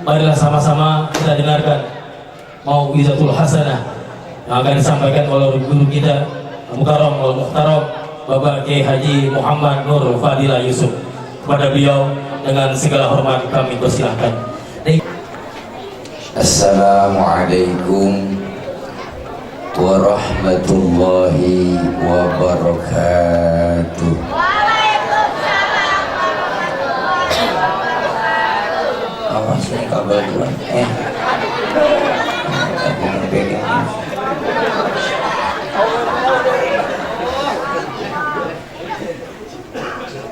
marilah sama-sama kita dengarkan mau'izatul hasanah yang akan disampaikan oleh guru kita Mukarram wal Muhtaram Bapak Kiai Haji Muhammad Nur Fadilah Yusuf. Kepada beliau dengan segala hormat kami persilahkan. Assalamualaikum warahmatullahi wabarakatuh. Waalaikumsalam warahmatullahi wabarakatuh. Awas nih kabel duluan.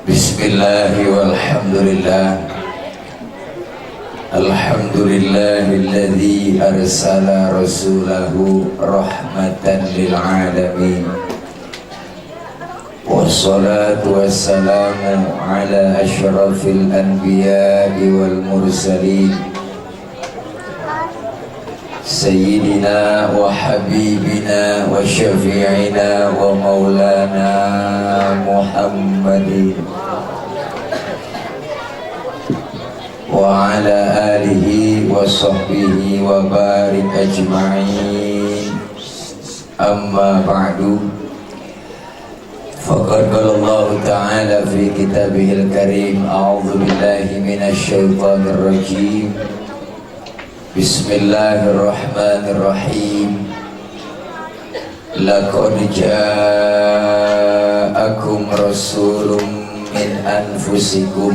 Bismillahi walhamdulillah. Alhamdulillahilladzi arsala rasulahu rahmatan lil alamin. Wassalatu wassalamu ala asyrafil anbiya'i wal mursalin Sayyidina wa habibina wa syafi'ina wa maulana Muhammadin wa ala alihi wa sahbihi wa barik ajma'in. Amma ba'du, faqad qala Allah ta'ala fi kitabihil karim, a'udzu billahi minasy syaithanir rajim. Bismillahirrahmanirrahim. Laqad ja'akum rasulun min anfusikum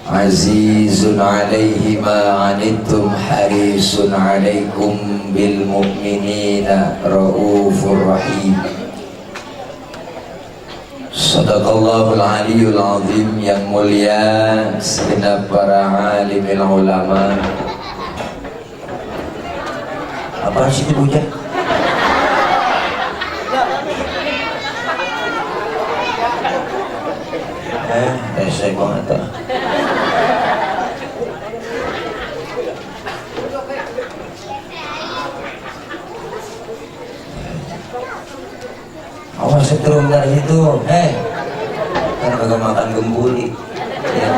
azizun 'alaihi ma 'anittum harisun 'alaikum bil mu'minina raufur rahim. Sadaqallahul aliyyul azim. Yang mulia segenap para alimil ulama. Apa sih itu bocah? Saya banget tuh. Awas setrum dari situ, kan kagak makan gembuli. Ya.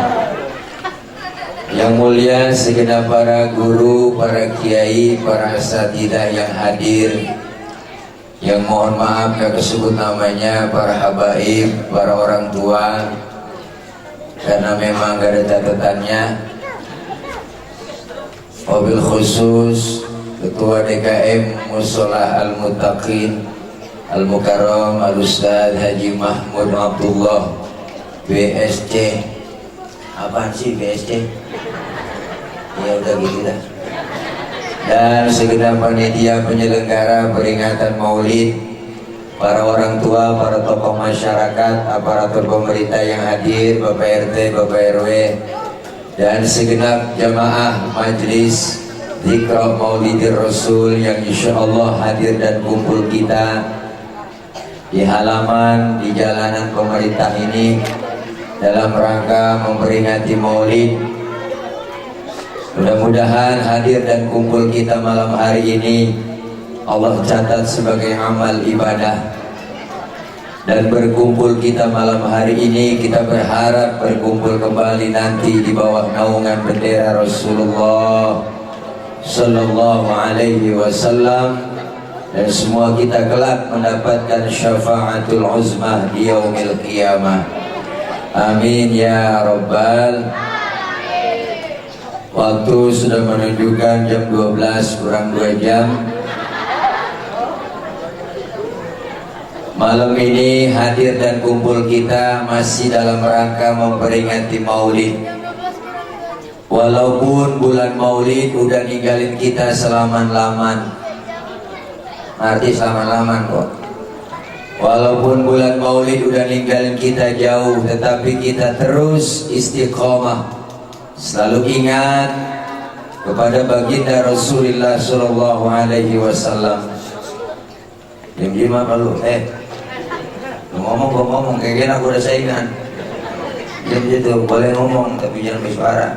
Yang mulia segenap para guru, para kiai, para asatidzah yang hadir, yang mohon maaf gak kesebut namanya, para habaib, para orang tua, karena memang gak ada catatannya. Wabil khusus Ketua DKM Musholah Al-Muttaqin Al-Mukarram Al-Ustadz Haji Mahmud Abdullah BSC. Apaan sih BSC? Ya udah gitu dah. Dan segenap panitia penyelenggara peringatan Maulid, para orang tua, para tokoh masyarakat, aparatur pemerintah yang hadir, Bapak RT, Bapak RW, dan segenap jamaah majelis Zikra Maulidir Rasul yang insya Allah hadir dan kumpul kita di halaman, di jalanan pemerintah ini dalam rangka memperingati Maulid. Mudah-mudahan hadir dan kumpul kita malam hari ini Allah catat sebagai amal ibadah. Dan berkumpul kita malam hari ini, kita berharap berkumpul kembali nanti di bawah naungan bendera Rasulullah Sallallahu Alaihi Wasallam. Dan semua kita kelak mendapatkan syafaatul uzmah di yaumil qiyamah. Amin ya Rabbal. Waktu sudah menunjukkan jam 12 kurang 2 jam. Malam ini hadir dan kumpul kita masih dalam rangka memperingati Maulid. Walaupun bulan Maulid udah ninggalin kita selaman-laman. Arti selaman-laman kok. Walaupun bulan Maulid udah ninggalin kita jauh, tetapi kita terus istiqomah. Selalu ingat kepada baginda Rasulullah Sallallahu Alaihi Wasallam. Diam-diam apa lu? Lu ngomong, gua ngomong, kayaknya aku udah saingan. Diam gitu, boleh ngomong tapi jangan bersuara.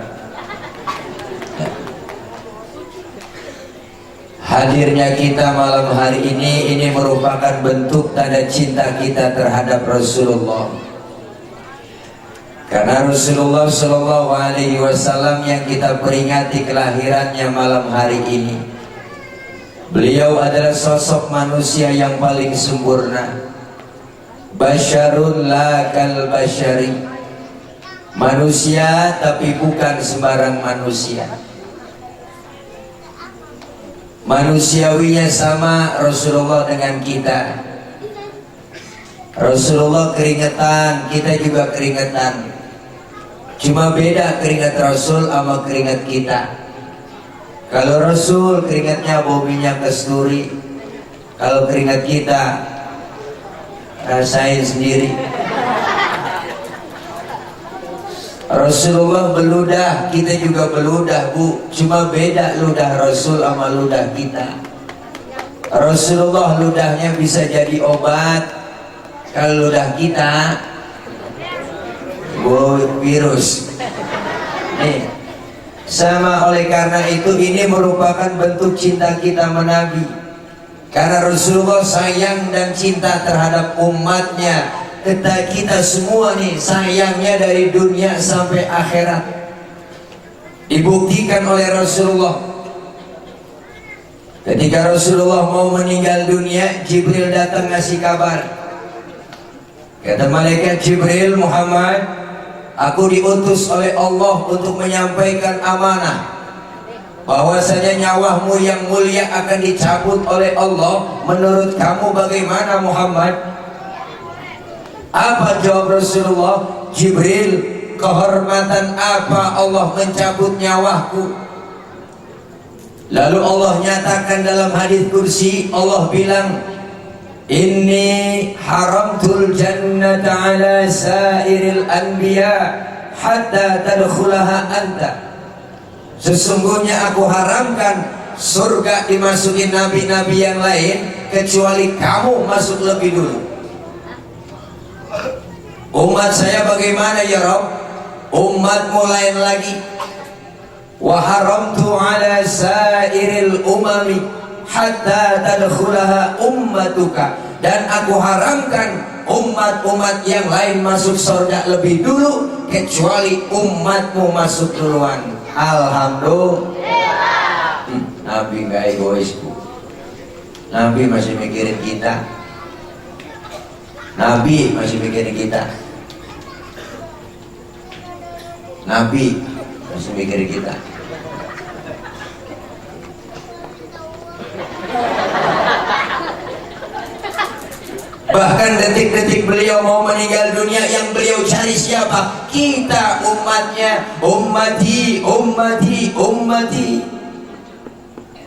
Hadirnya kita malam hari ini merupakan bentuk tanda cinta kita terhadap Rasulullah. Karena Rasulullah Shallallahu Alaihi Wasallam yang kita peringati kelahirannya malam hari ini, beliau adalah sosok manusia yang paling sempurna. Basyarun la kal basyari, manusia tapi bukan sembarang manusia. Manusiawinya sama Rasulullah dengan kita. Rasulullah keringetan, kita juga keringetan. Cuma beda keringat Rasul sama keringat kita. Kalau Rasul keringatnya bau minyak kasturi, kalau keringat kita rasain sendiri. Rasulullah beludah, kita juga beludah, Bu. Cuma beda ludah Rasul sama ludah kita. Rasulullah ludahnya bisa jadi obat, kalau ludah kita virus. Nih, sama oleh karena itu ini merupakan bentuk cinta kita menabi. Karena Rasulullah sayang dan cinta terhadap umatnya. Kita semua nih sayangnya dari dunia sampai akhirat. Dibuktikan oleh Rasulullah. Ketika Rasulullah mau meninggal dunia, Jibril datang ngasih kabar. Kata malaikat Jibril, Muhammad, aku diutus oleh Allah untuk menyampaikan amanah bahwasanya nyawamu yang mulia akan dicabut oleh Allah. Menurut kamu bagaimana Muhammad? Apa jawab Rasulullah? Jibril, kehormatan apa Allah mencabut nyawaku? Lalu Allah nyatakan dalam hadis kursi, Allah bilang, inni haramtul jannata ala sairil anbiya hatta tadkhulaha anta. Sesungguhnya aku haramkan surga dimasuki nabi-nabi yang lain kecuali kamu masuk lebih dulu. Umat saya bagaimana ya Rabb? Umatmu lain lagi. Wa haramtu ala sairil umami hatta tadkhulaha ummatuka, dan aku haramkan umat-umat yang lain masuk surga lebih dulu kecuali umatmu masuk duluan. Alhamdulillah. Nabi nggak egois, Bu. Nabi masih mikirin kita. Nabi masih mikirin kita. Nabi masih mikirin kita. Bahkan detik-detik beliau mau meninggal dunia, yang beliau cari siapa? Kita, umatnya. Ummati, ummati, ummati.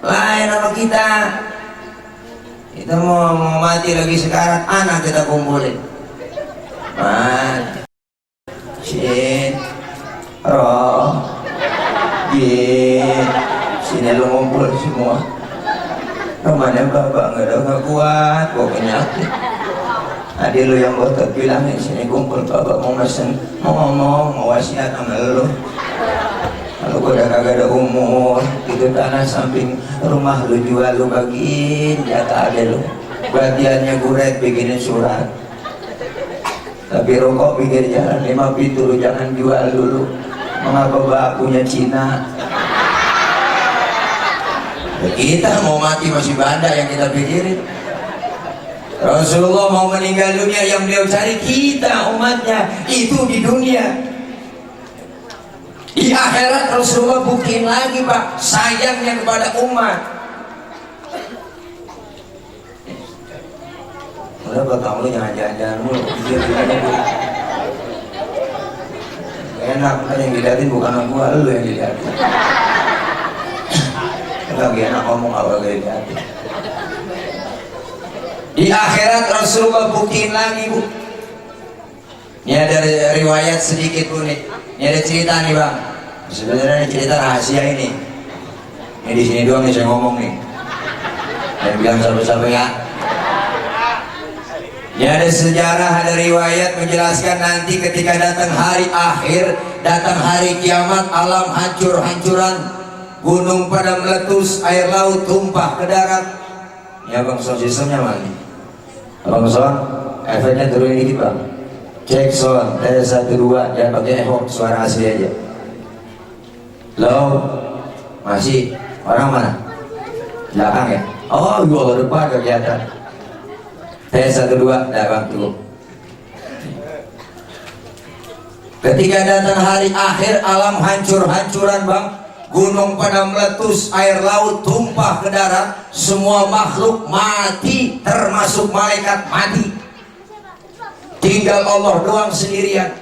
Lain sama kita. Kita mau mati lagi sekarang, anak kita kumpulin. Man, Shin, Roh, Jin, sini lu ngumpul semua. Kemana bapak nggak kuat, kok penyakit. Adik lu yang botot bilangin sini kumpul, bapak mau mesen, mau ngomong, mau wasiat sama lu. Kalau gua udah kagak ada umur, itu tanah samping rumah lu jual, lu bagiin jatah ada lu. Bagiannya guret bikinin surat. Tapi rokok pinggir jalan 5 pintu lu jangan jual dulu. Mengapa bakunya Cina? Ya, kita mau mati masih banda yang kita pikirin. Rasulullah mau meninggal dunia, yang beliau cari kita umatnya. Itu di dunia. Di akhirat Rasulullah buktiin lagi Pak sayangnya kepada umat. Udah Bapak lu jangan jalan-jalan mulu. Enak kan yang dilihatin bukan gua, lu yang dilihatin. Lagi enak ngomong apa gak dilihatin. Di akhirat Rasulullah buktiin lagi, Bu. Ini ada riwayat sedikit, Bu, nih. Ini ada cerita nih, Bang. Sebenarnya cerita rahasia ini. Ini di sini doang nih saya ngomong nih. Dan bilang sampai-sampai ya. Ini ada sejarah, ada riwayat menjelaskan nanti ketika datang hari akhir, datang hari kiamat, alam hancur-hancuran, gunung pada meletus, air laut tumpah ke darat. Ya Bang, sound sistemnya mana nih? Abang Son, efeknya turunin dikit Bang. Cek sound, tes 1 2, jangan pakai echo, suara asli aja. Halo, masih orang mana? Belakang ya? Oh, gua depan kelihatan. Tes 1 2, dah bang tunggu. Ketika datang hari akhir, alam hancur-hancuran bang, gunung pada meletus, air laut tumpah ke darat, semua makhluk mati, termasuk malaikat mati. Tinggal Allah doang sendirian.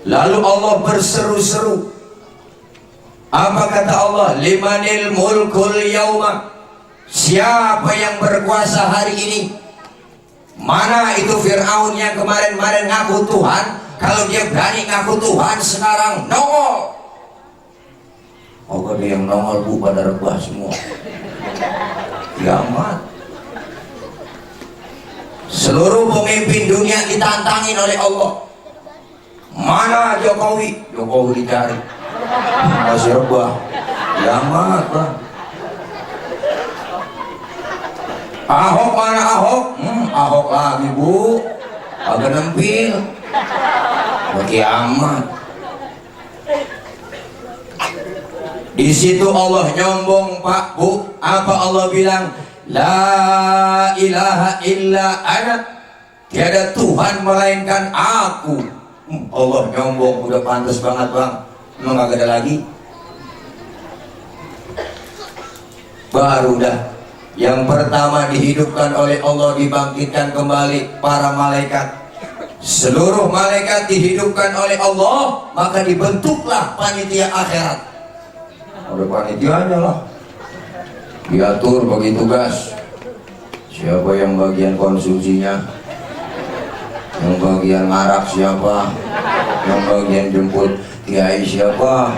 Lalu Allah berseru-seru. Apa kata Allah? Limanil mulkul yauma. Siapa yang berkuasa hari ini? Mana itu Fir'aun yang kemarin-kemarin ngaku Tuhan? Kalau dia berani ngaku Tuhan sekarang nongol. Oh, ada yang nongol bu pada rebah semua. Kiamat. Seluruh pemimpin dunia ditantangin oleh Allah. Mana Jokowi? Jokowi dicari. Masih rebah. Kiamat bang. Ahok mana Ahok? Ahok lagi bu. Agak nempil. Kiamat. Di situ Allah nyombong pak bu. Apa Allah bilang? La ilaha illa ana. Tiada Tuhan melainkan aku. Allah nyombong, udah pantas banget bang. Emang gak ada lagi? Baru dah. Yang pertama dihidupkan oleh Allah, dibangkitkan kembali para malaikat. Seluruh malaikat dihidupkan oleh Allah, maka dibentuklah panitia akhirat. Ada panitianya lah. Diatur bagi tugas. Siapa yang bagian konsumsinya, yang bagian ngarak siapa, yang bagian jemput kiai siapa,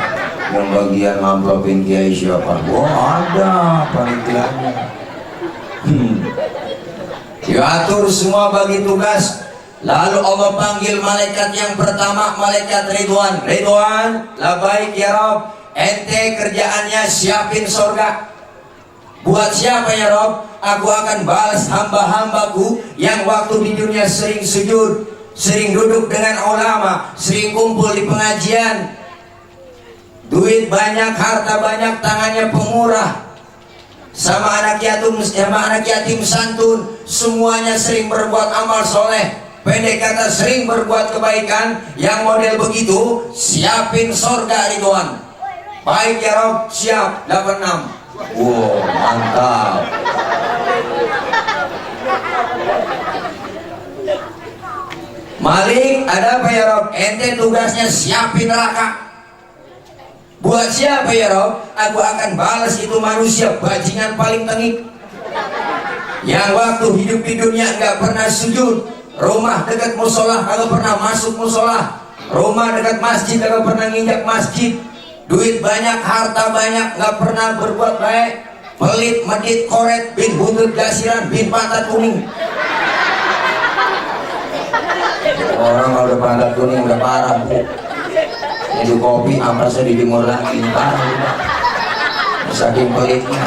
yang bagian ngamplopin kiai siapa. Wah, ada panitianya. Diatur semua bagi tugas. Lalu Allah panggil malaikat yang pertama, malaikat Ridwan. Ridwan, labaik ya Rob. Ente kerjaannya siapin sorga. Buat siapa ya Rob? Aku akan balas hamba-hambaku yang waktu di dunia sering sujud, sering duduk dengan ulama, sering kumpul di pengajian. Duit banyak, harta banyak, tangannya pemurah. Sama anak yatim santun, semuanya sering berbuat amal soleh. Pendek kata sering berbuat kebaikan. Yang model begitu siapin sorga Ridwan. Baik ya Rob, siap. 86. Wow, mantap. Malik, ada apa ya Rob? Ente tugasnya siapin neraka. Buat siapa ya Rob? Aku akan balas itu manusia bajingan paling tengik, yang waktu hidup di dunia nggak pernah sujud, rumah dekat musola kalau pernah masuk musola, rumah dekat masjid kalau pernah nginjak masjid, duit banyak, harta banyak, nggak pernah berbuat baik, pelit, medit, koret, bin buntut gasiran, bin pantat kuning. Orang kalau udah pantat kuning udah parah bu. Itu kopi ampasnya dijemur lagi, parah. Saking pelitnya.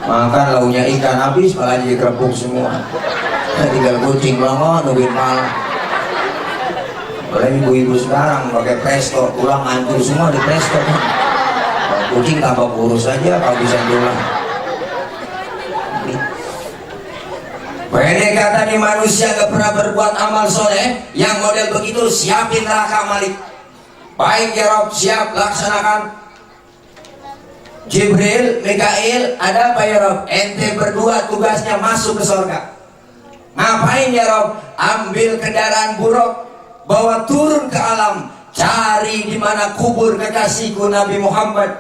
Makan launya ikan habis, malah jadi kerupuk semua. Tinggal kucing banget, nungguin malah. Oleh ibu-ibu sekarang pakai presto, tulang hancur semua di presto. Kucing tambah kurus aja kalau bisa tulang. Pendek kata nih, manusia gak pernah berbuat amal soleh, yang model begitu siapin neraka Malik. Baik ya Rob, siap, laksanakan. Jibril, Mikail, ada apa ya Rob? Ente berdua tugasnya masuk ke surga. Ngapain ya Rob? Ambil kendaraan buruk, bawa turun ke alam, cari di mana kubur kekasihku Nabi Muhammad.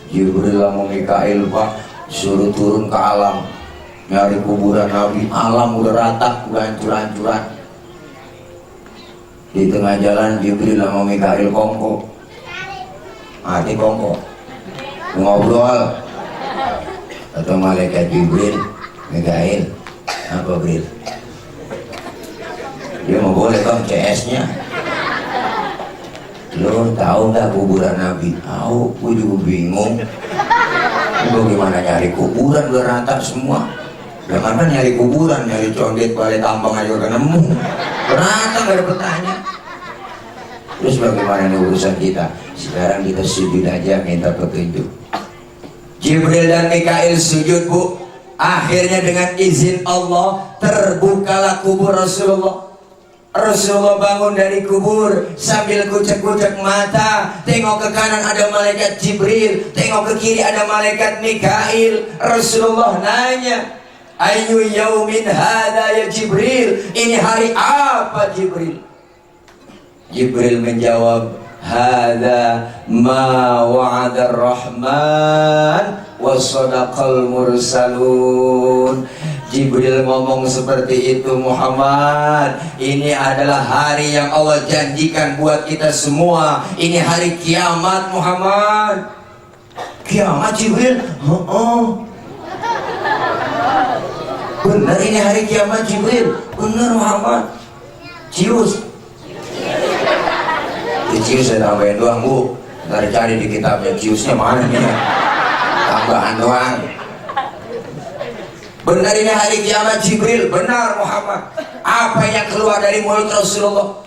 Jibril sama Mikail pak suruh turun ke alam, nyari kuburan Nabi. Alam udah rata, udah hancur-hancuran. Di tengah jalan Jibril sama Mikail kongko. Mati kongko. Ngobrol. Atau malaikat Jibril, Mikail, apa Bril? Dia mau boleh bang CS-nya. Lo tahu nggak kuburan Nabi? Tahu, gue juga bingung. Bagaimana nyari kuburan udah rata semua. Jangan kan nyari kuburan, nyari condet, balai tambang aja udah nemu. Ternyata gak ada petanya. Terus bagaimana nih urusan kita? Sekarang kita sujud aja minta petunjuk. Jibril dan Mikail sujud, Bu. Akhirnya dengan izin Allah terbukalah kubur Rasulullah. Rasulullah bangun dari kubur sambil kucek-kucek mata. Tengok ke kanan ada malaikat Jibril, tengok ke kiri ada malaikat Mikail. Rasulullah nanya, "Ayu yaumin hadza ya Jibril?" Ini hari apa Jibril? Jibril menjawab, "Hadza ma wa'ada ar-Rahman wa sadaqal mursalun." Jibril ngomong seperti itu, Muhammad. Ini adalah hari yang Allah janjikan buat kita semua. Ini hari kiamat, Muhammad. Kiamat, Jibril? Benar ini hari kiamat, Jibril? Benar, Muhammad. Cius. Cius saya tambahin doang, Bu. Ntar cari di kitabnya, ciusnya mana nih? Tambahan doang. Benar ini hari kiamat, Jibril? Benar, Muhammad. Apa yang keluar dari mulut Rasulullah?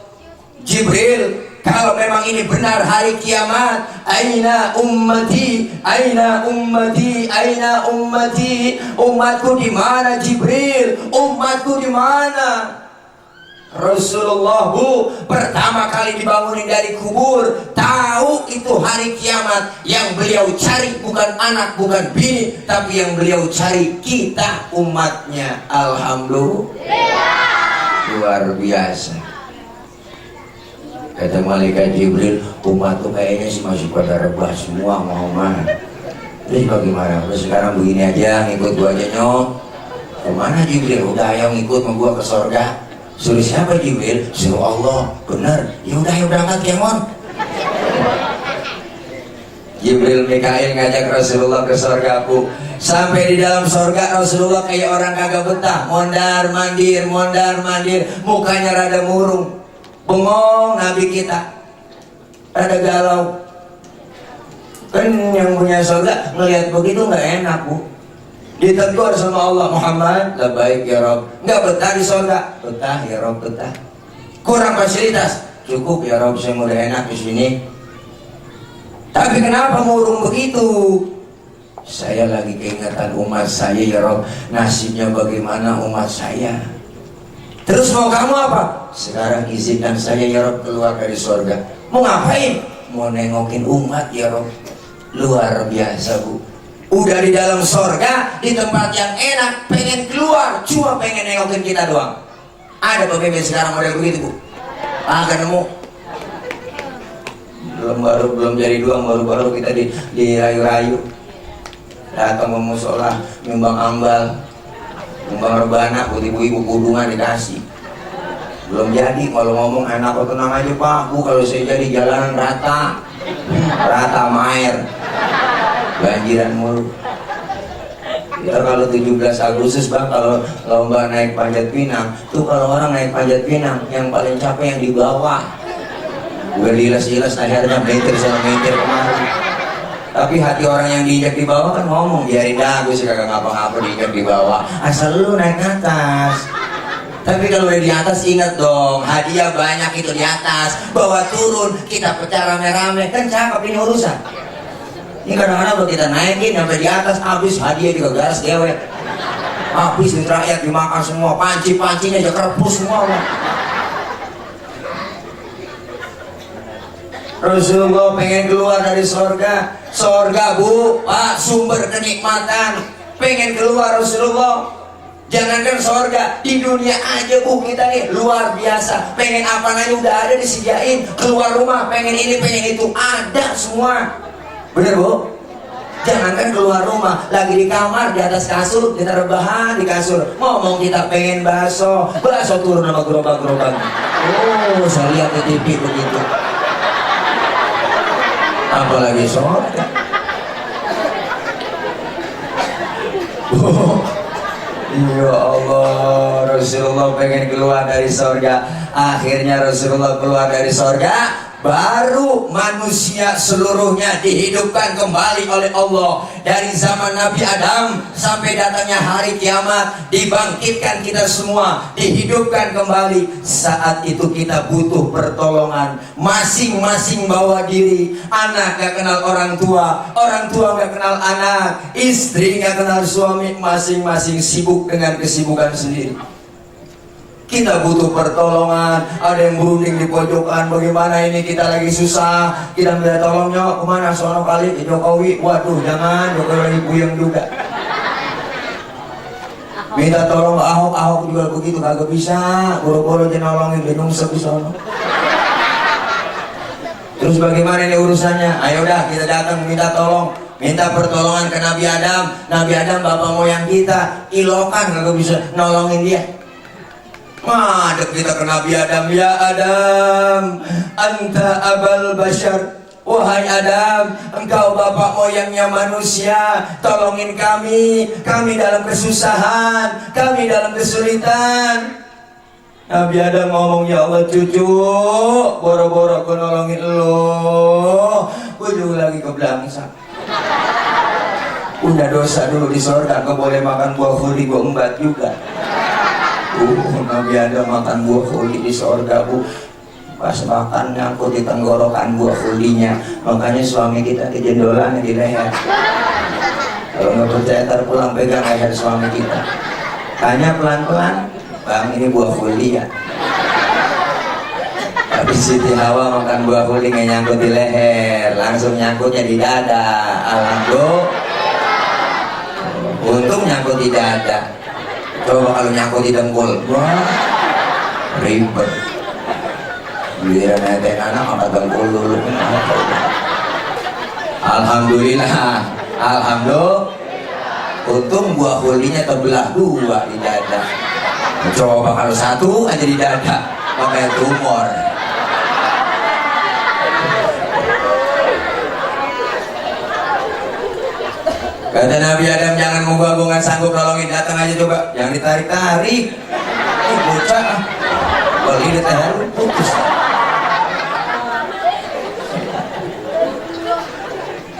Jibril, kalau memang ini benar hari kiamat, aina ummati, aina ummati, aina ummati, umatku di mana Jibril? Umatku di mana? Rasulullah, Bu, pertama kali dibangunin dari kubur, tahu itu hari kiamat. Yang beliau cari bukan anak, bukan bini, tapi yang beliau cari kita umatnya. Alhamdulillah. Luar biasa. Kata malaikat Jibril, umat tuh kayaknya sih masih pada rebah semua, Muhammad. Terus bagaimana? Terus sekarang begini aja, ngikut gua aja, nyok. Kemana Jibril? Udah ayo ngikut sama gua ke sorga. Suruh siapa Jibril? Suruh Allah. Benar. Ya udah ayo berangkat Kemon. Jibril Mikail ngajak Rasulullah ke sorga, Bu. Sampai di dalam sorga Rasulullah kayak orang kagak betah, mondar mandir, mukanya rada murung. Bengong Nabi kita, rada galau. Kan yang punya sorga ngelihat begitu nggak enak, Bu. Ditegur sama Allah, Muhammad, labbaik ya Rabb. Nggak betah di sorga? Betah ya Rabb, betah. Kurang fasilitas? Cukup ya Rabb, saya udah enak di sini. Tapi kenapa murung begitu? Saya lagi keingetan umat saya ya Rabb. Nasibnya bagaimana umat saya? Terus mau kamu apa? Sekarang izinkan saya ya Rabb keluar dari sorga. Mau ngapain? Mau nengokin umat ya Rabb. Luar biasa, Bu. Udah di dalam sorga, di tempat yang enak, pengen keluar, cuma pengen nengokin kita doang. Ada pemimpin sekarang model begitu, Bu? Agak nemu. Belum jadi doang, baru kita dirayu-rayu. Datang ke musola, nyumbang ambal, nyumbang rebana, buat ibu-ibu kudungan dikasih. Belum jadi, kalau ngomong enak, kok tenang aja Pak, Bu, kalau saya jadi jalanan rata sama air. Banjiran mulu. Kita kalau 17 Agustus Bang, kalau lomba naik panjat pinang, tuh kalau orang naik panjat pinang, yang paling capek yang di bawah. Udah diilas-ilas akhirnya meter sana meter kemari. Tapi hati orang yang diinjak di bawah kan ngomong, biarin dah, gue sih kagak ngapa-ngapa diinjak di bawah, asal lu naik atas. Tapi kalau udah di atas ingat dong, hadiah banyak itu di atas. Bawa turun, kita pecah rame-rame, kan cakep ini urusan. Ini kadang-kadang kalau kita naikin sampai di atas, habis hadiah juga garas dewek. Habis di rakyat dimakan semua, panci-pancinya aja kerpus semua. Rasulullah pengen keluar dari sorga. Sorga, Bu, Pak, sumber kenikmatan. Pengen keluar Rasulullah. Jangankan sorga, di dunia aja, Bu, kita nih luar biasa. Pengen apa aja udah ada disediain. Keluar rumah, pengen ini, pengen itu, ada semua. Bener, Bu? Jangankan keluar rumah, lagi di kamar, di atas kasur, kita rebahan di kasur. Ngomong kita pengen bakso turun sama gerobak-gerobak. Oh, saya lihat di TV begitu. Apalagi sorga. Oh, ya Allah, Rasulullah pengen keluar dari sorga. Akhirnya Rasulullah keluar dari sorga. baru manusia seluruhnya dihidupkan kembali oleh Allah. Dari zaman Nabi Adam sampai datangnya hari kiamat, dibangkitkan kita semua, dihidupkan kembali. Saat itu kita butuh pertolongan. Masing-masing bawa diri. Anak gak kenal orang tua gak kenal anak, istri gak kenal suami, masing-masing sibuk dengan kesibukan sendiri. Kita butuh pertolongan. Ada yang berunding di pojokan, bagaimana ini kita lagi susah, kita minta tolongnya kemana? Sono kali ke Jokowi. Waduh, jangan, Jokowi lagi puyeng juga. Minta tolong ke Ahok, Ahok juga begitu, kagak bisa. Boro-boro dia nolongin, dia nungsep di sono. Terus bagaimana ini urusannya? Ayo dah kita datang minta tolong, minta pertolongan ke Nabi Adam. Nabi Adam bapak moyang kita, ilokan kagak bisa nolongin dia. Madep kita ke Nabi Adam. Ya Adam, anta abal bashar. Wahai Adam, engkau bapak moyangnya manusia, tolongin kami dalam kesusahan, kami dalam kesulitan. Nabi Adam ngomong, ya Allah cucu, boro-boro aku nolongin lo, gue juga lagi kebelangsa. Udah dosa dulu di surga, kau boleh makan buah khuldi, gue embat juga. Nabi Adam makan buah khuldi di surga, bu. Pas makan nyangkut di tenggorokan buah khuldinya. Makanya suami kita kejendolan di leher. Kalau nggak percaya ntar pulang pegang leher suami kita. Tanya pelan-pelan, bang ini buah khuldi ya? Tapi Siti Hawa makan buah khuldi nggak nyangkut di leher, langsung nyangkutnya di dada. Alhamdulillah. Untung nyangkut di dada. Coba kalau nyangkut di dengkul, wah ribet. Giliran neten anak angkat dengkul dulu. Alhamdulillah, alhamdulillah. Untung buah khuldinya terbelah dua di dada. Coba kalau satu aja di dada, pakai tumor. Kata Nabi Adam, jangan menggua-gua, nggak sanggup nolongin, datang aja coba, jangan ditarik-tarik. Ini bocah, kalau ini ditarik putus.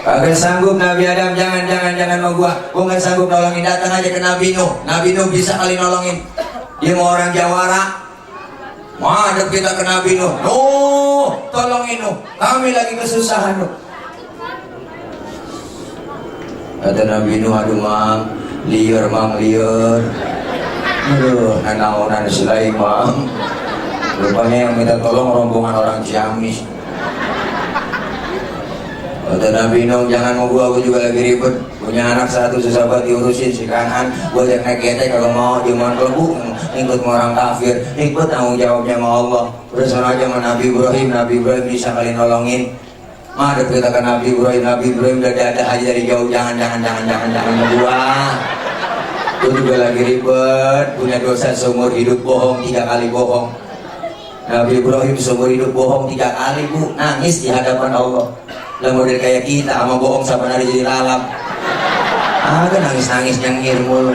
Kagak sanggup Nabi Adam, jangan mau gua nggak sanggup nolongin, datang aja ke Nabi Nuh. Nabi Nuh bisa kali nolongin. Dia mau orang Jawara. Madep kita ke Nabi Nuh. Nuh, tolongin Nuh, kami lagi kesusahan Nuh. Kata Nabi Nuh, aduh mang, liur mang liur. Aduh, nanaunan silai mang. Rupanya yang minta tolong rombongan orang Ciamis. Kata Nabi Nuh, jangan mau gua juga lagi ribet. Punya anak satu susah banget diurusin, si kanan gua yang naik ketek kalau mau cuman kelebu ikut sama orang kafir, ikut tanggung jawabnya sama Allah. Udah sana aja sama Nabi Ibrahim bisa kali nolongin. Madep kita ke Nabi Ibrahim udah ada aja dari jauh, jangan berdua. Gue juga lagi ribet, punya dosa seumur hidup bohong 3 kali bohong. Nabi Ibrahim seumur hidup bohong 3 kali bu, nangis di hadapan Allah. Lah model kayak kita sama bohong sama hari jadi lalap. Ada nangis nyengir mulu.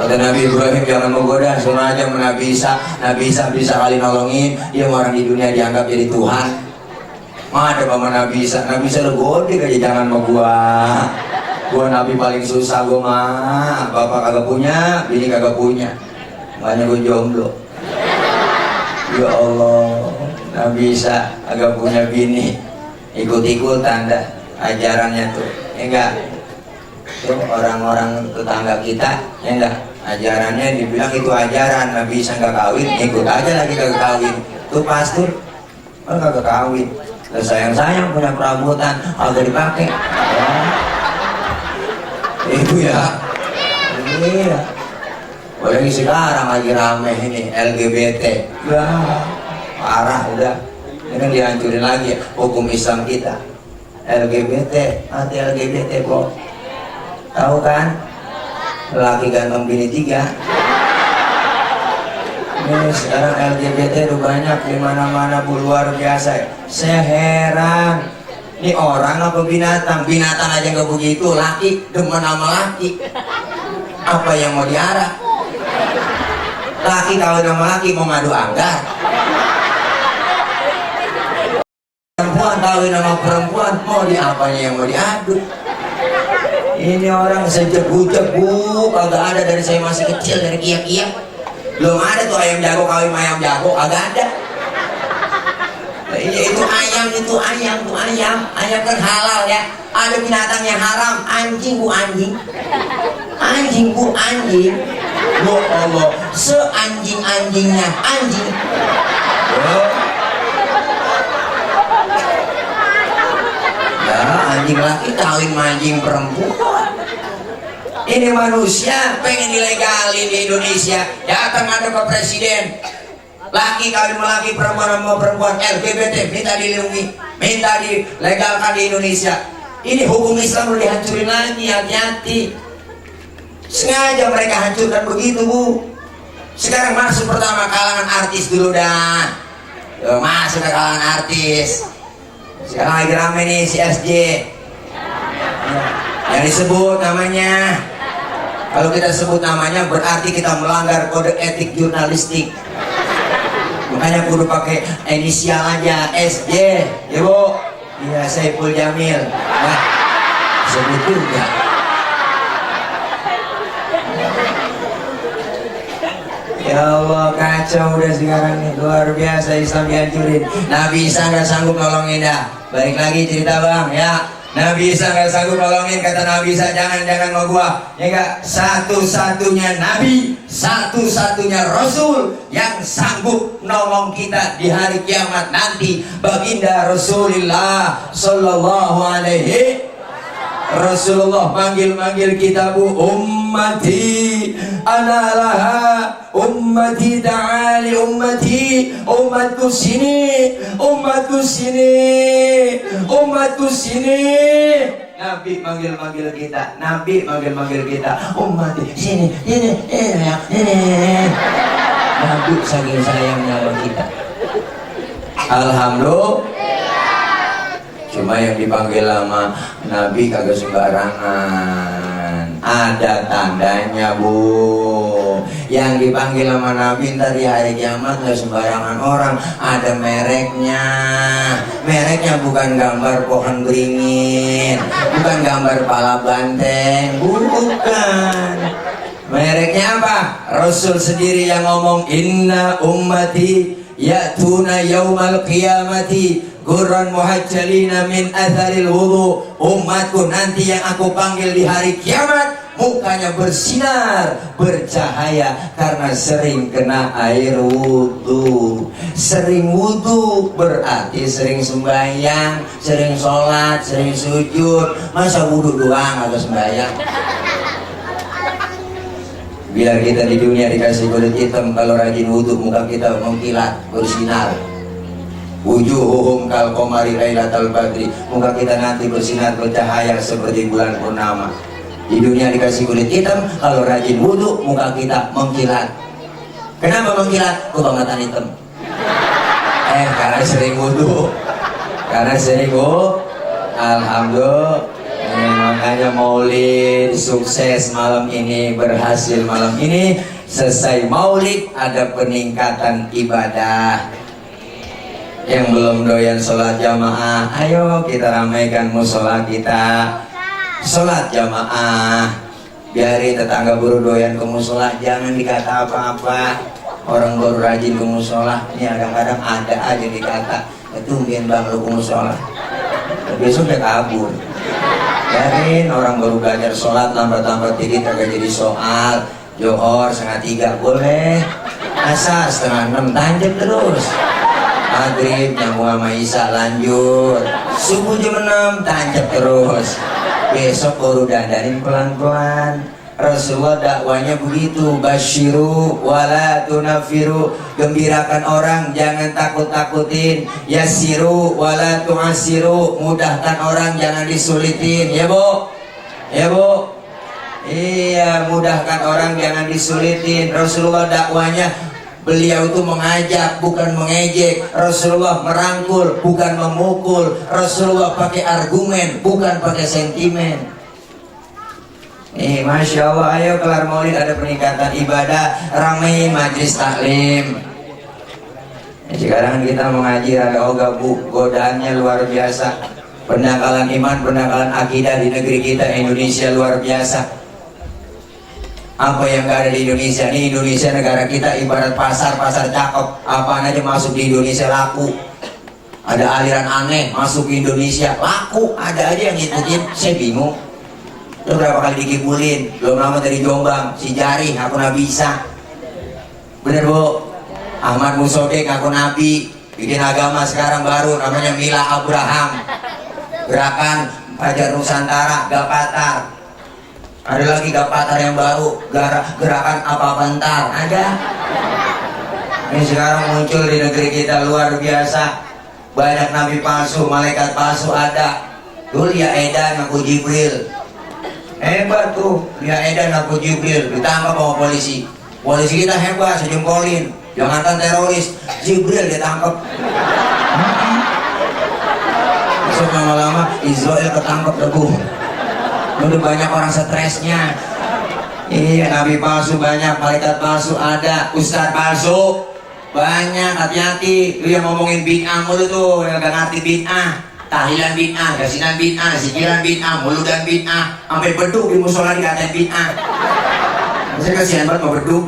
Kata Nabi Ibrahim, jangan menggoda, suruh aja sama Nabi Isa bisa kali nolongin. Dia orang di dunia dianggap jadi Tuhan. Ada sama Nabi Isa lu gode aja, jangan mau gua Nabi paling susah gua mah. Bapak kagak punya, bini kagak punya, makanya gua jomblo. Ya Allah, Nabi Isa agak punya bini, ikut-ikutan dah ajarannya tuh, enggak? Tuh orang-orang tetangga kita, enggak? Ajarannya dibilang itu ajaran, Nabi Isa nggak kawin, ikut aja lagi kagak kawin. Tuh pastor, kagak kawin. Terus sayang punya perabotan, agak dipakai. Itu ya. Iya. Boleh sekarang lagi rame ini LGBT. Wah, parah udah. Ini kan dihancurin lagi ya, hukum Islam kita. LGBT, anti LGBT kok. Tahu kan? Laki ganteng bini 3. Ini sekarang LGBT udah banyak di mana-mana bu, luar biasa. Saya heran. Ini orang apa binatang? Binatang aja nggak begitu, laki demen sama laki. Apa yang mau diarah? Laki kawin sama laki mau ngadu anggar. Perempuan kawin sama perempuan mau diapanya yang mau diadu. Ini orang sejebu-jebu kagak ada dari saya masih kecil, dari kiak-kiak belum ada tuh ayam jago kawin sama ayam jago, kagak ada. Iya itu ayam kan halal ya. Ada binatang yang haram, anjing bu anjing. Ya Allah, seanjing-anjingnya anjing. Ya anjing laki kawin sama anjing perempuan. Ini manusia pengen dilegalin di Indonesia. Datang ada ke presiden, laki kawin sama laki, perempuan sama perempuan, LGBT minta dilindungi, minta dilegalkan di Indonesia. Ini hukum Islam udah dihancurin lagi, hati-hati. Sengaja mereka hancurkan begitu bu. Sekarang masuk pertama kalangan artis dulu dah. Masuk ke kalangan artis. Sekarang lagi rame nih si SJ. Yang disebut namanya. Kalau kita sebut namanya berarti kita melanggar kode etik jurnalistik. Makanya kudu pakai inisial aja, SJ, ya bu. Iya, Saiful Jamil. Nah, sebut juga. Ya Allah, kacau udah sekarang nih, luar biasa Islam dihancurin. Nabi Isa nggak sanggup nolongin dah. Balik lagi cerita bang, ya. Nabi Isa nggak sanggup nolongin, kata Nabi Isa jangan mau gua. Ya enggak, satu-satunya Nabi, satu-satunya Rasul yang sanggup nolong kita di hari kiamat nanti, baginda Rasulullah Sallallahu Alaihi. Rasulullah manggil kita bu, ummati analaha, ummati ta'ali, umatku sini, umatku sini. Nabi manggil kita, ummati sini. Nabi saking sayangnya sama kita. Alhamdulillah. Cuma yang dipanggil sama Nabi kagak sembarangan, ada tandanya bu. Yang dipanggil sama Nabi ntar di hari kiamat gak sembarangan orang, ada mereknya. Mereknya bukan gambar pohon beringin, bukan gambar pala banteng, bukan. Mereknya apa? Rasul sendiri yang ngomong, inna ummati ya'tuna yaumal qiyamati Gurran muhajjalina min atharil wudu. Umatku nanti yang aku panggil di hari kiamat, mukanya bersinar, bercahaya karena sering kena air wudu. Sering wudu berarti sering sembahyang, sering sholat, sering sujud. Masa wudu doang agak sembahyang? Biar kita di dunia dikasih kulit hitam, kalau rajin wudu muka kita mengkilat, bersinar. Wujuhuhum kal qamari lailatal badri, muka kita nanti bersinar bercahaya seperti bulan purnama. Di dunia dikasih kulit hitam, kalau rajin wudu muka kita mengkilat. Kenapa mengkilat? Kebangetan hitam. Karena sering wudu. Alhamdulillah. Makanya maulid sukses malam ini, berhasil malam ini. Selesai maulid ada peningkatan ibadah. Yang belum doyan sholat jamaah, ayo kita ramaikan musola kita, sholat jamaah. Biari tetangga baru doyan ke musola, jangan dikata apa-apa. Orang baru rajin ke musola, ini kadang-kadang ada aja dikata, tumben bang lu ke musola, besok dia kabur. Biarin orang baru belajar sholat, lambat-lambat dikit agak jadi soal. Johor 2:30 boleh, asar 5:30 tanjep terus. Maghrib nyambung sama Isya lanjut, subuh jam 6 tancap terus. Besok baru dandanin pelan-pelan. Rasulullah dakwanya begitu, basyiru wala tunafiru, gembirakan orang jangan takut-takutin, yassiru wala tu'assiru, mudahkan orang jangan disulitin. Ya bu, ya bu, iya, mudahkan orang jangan disulitin. Rasulullah dakwanya, beliau itu mengajak bukan mengejek. Rasulullah merangkul bukan memukul. Rasulullah pakai argumen bukan pakai sentimen. Nih, Masya Allah, ayo kelar maulid ada peningkatan ibadah, ramein majlis taklim. Sekarang kita mengaji ada oga bu, godaannya luar biasa. Pendangkalan iman, pendangkalan akidah di negeri kita Indonesia luar biasa. Apa yang gak ada di Indonesia? Nih Indonesia negara kita ibarat pasar, pasar cakep. Apaan aja masuk di Indonesia laku. Ada aliran aneh masuk ke Indonesia laku, ada aja yang ngikutin. Saya bingung. Udah berapa kali dikibulin, belum lama dari Jombang, si Jari aku nabi bisa. Bener bu? Ahmad Musodek aku nabi, bikin agama sekarang baru namanya Mila Abraham. Gerakan Fajar Nusantara, Gapatar. Ada lagi Gapatar yang baru, gerakan apa bentar, ada. Ini sekarang muncul di negeri kita luar biasa. Banyak nabi palsu, malaikat palsu ada. Dulu ya Edan aku Jibril. Hebat tuh, ya Edan aku Jibril, ditangkap sama polisi. Polisi kita hebat, sejengkolin. Jangankan teroris, Jibril ditangkap. Besok lama-lama Israel ketangkap debu. Udah banyak orang stresnya. Iya, nabi palsu banyak, malaikat palsu ada, ustaz palsu banyak, hati-hati. Lu yang ngomongin bid'ah mulu tuh, yang gak ngerti bid'ah. Tahlilan bid'ah, yasinan bid'ah, zikiran bid'ah, muludan bid'ah, sampai beduk di musola dikatain bid'ah. Saya kasihan banget mau beduk.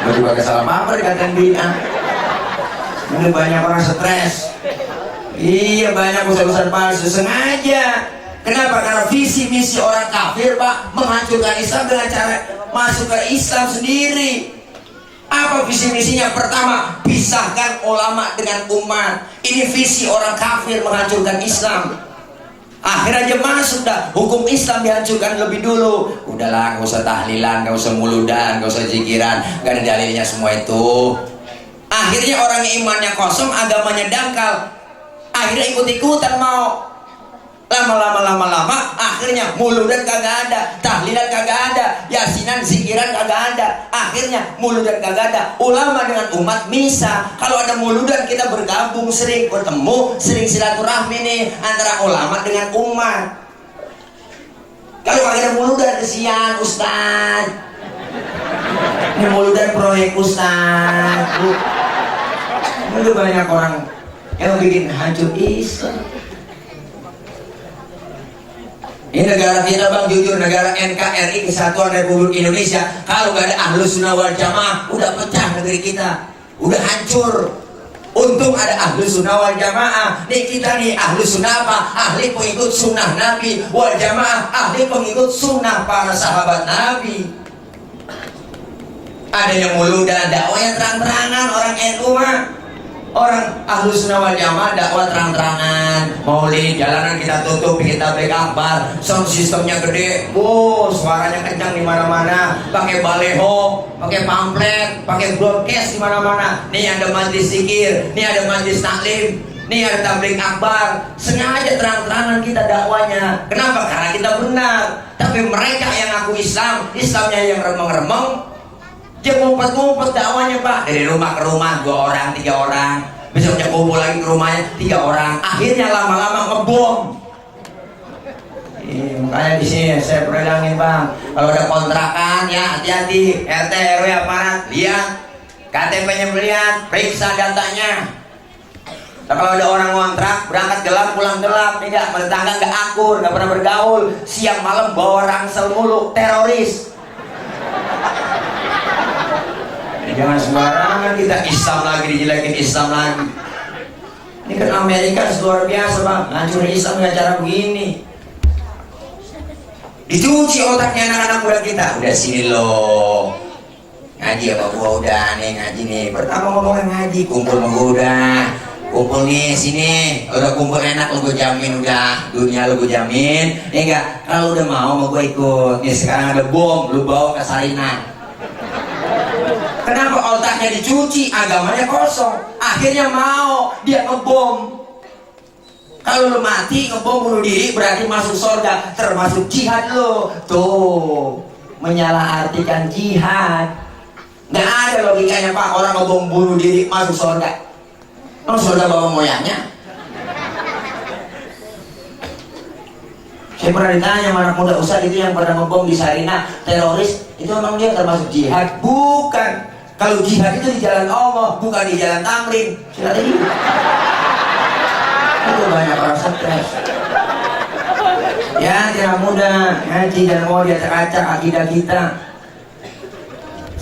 Beduk gak salah apa-apa dikatain bid'ah. Udah banyak orang stres. Iya, banyak ustaz-ustaz palsu sengaja. Kenapa? Karena visi misi orang kafir pak menghancurkan Islam dengan cara masuk ke Islam sendiri. Apa visi misinya? Pertama, pisahkan ulama dengan umat. Ini visi orang kafir menghancurkan Islam. Akhirnya aja masuk dah, hukum Islam dihancurkan lebih dulu. Udahlah, gak usah tahlilan, gak usah muludan, gak usah zikiran, gak ada dalilnya semua itu. Akhirnya orang imannya kosong, agamanya dangkal. Akhirnya ikut-ikutan mau. Lama-lama akhirnya muludan kagak ada, tahlilan kagak ada, yasinan zikiran kagak ada. Akhirnya muludan kagak ada, ulama dengan umat misah. Kalau ada muludan kita bergabung, sering bertemu, sering silaturahmi nih antara ulama dengan umat. Kalau kagak ada muludan kesian ustaz. Ini muludan proyek ustaz. Itu banyak orang yang bikin hancur Islam. Ini negara kita bang, jujur negara NKRI Kesatuan Republik Indonesia. Kalau gak ada Ahlus Sunnah wal Jamaah, udah pecah negeri kita, udah hancur. Untung ada Ahlus Sunnah wal Jamaah. Nih kita nih Ahlus Sunnah apa? Ahli pengikut sunnah Nabi. Wal Jamaah ahli pengikut sunnah para sahabat Nabi. Ada yang muludan dakwahnya terang-terangan orang NU mah. Orang Ahlus Sunnah wal Jamaah dakwah terang-terangan, maulid, jalanan kita tutup, bikin tabligh akbar, sound sistemnya gede, suaranya kencang di mana-mana, pakai baleho, pakai pamflet, pakai broadcast di mana-mana. Nih ada majlis zikir, nih ada majlis taklim, nih ada tabligh akbar. Sengaja terang-terangan kita dakwanya. Kenapa? Karena kita benar. Tapi mereka yang ngaku Islam, Islamnya yang remeng-remeng. Dia ngumpet-ngumpet dakwanya pak, dari rumah ke rumah 2 orang 3 orang, besoknya kumpul lagi ke rumahnya 3 orang, akhirnya lama-lama ngebom. Makanya di sini saya perintahkan bang, kalau ada kontrakan ya hati-hati, RT RW aparat lihat KTP-nya, lihat, periksa datanya. Nah, kalau ada orang ngontrak berangkat gelap pulang gelap, tidak tetangga nggak akur, nggak pernah bergaul, siang malam bawa rangsel mulu, teroris. Jangan sembarangan kita Islam lagi dijelekin Islam lagi. Ini kan Amerika luar biasa bang, hancurin Islam dengan cara begini. Dicuci otaknya anak-anak muda kita. Udah sini loh, ngaji apa gua udah nih ngaji nih. Pertama ngomongin ngaji, kumpul sama gua udah. Kumpul nih sini, udah kumpul enak lo gue jamin, udah dunia lo gue jamin. Ya enggak, kalau udah mau gua ikut. Nih sekarang ada bom, lu bawa ke Sarinah. Kenapa otaknya dicuci, agamanya kosong, akhirnya mau dia ngebom. Kalau lu mati ngebom bunuh diri berarti masuk surga, termasuk jihad lo. Tuh menyalahartikan jihad. Nggak ada logikanya pak, orang ngebom bunuh diri masuk surga. Emang surga bawa moyangnya? Saya pernah ditanya sama anak muda, Ustaz itu yang pernah ngebom di Sarinah, teroris, itu memang dia termasuk jihad? Bukan. Kalau jihad itu di jalan Allah, bukan di jalan Tamrin. Silakan ini. Itu banyak orang stres. Ya, anak muda, ngaji dan mau diacak-acak akidah kita.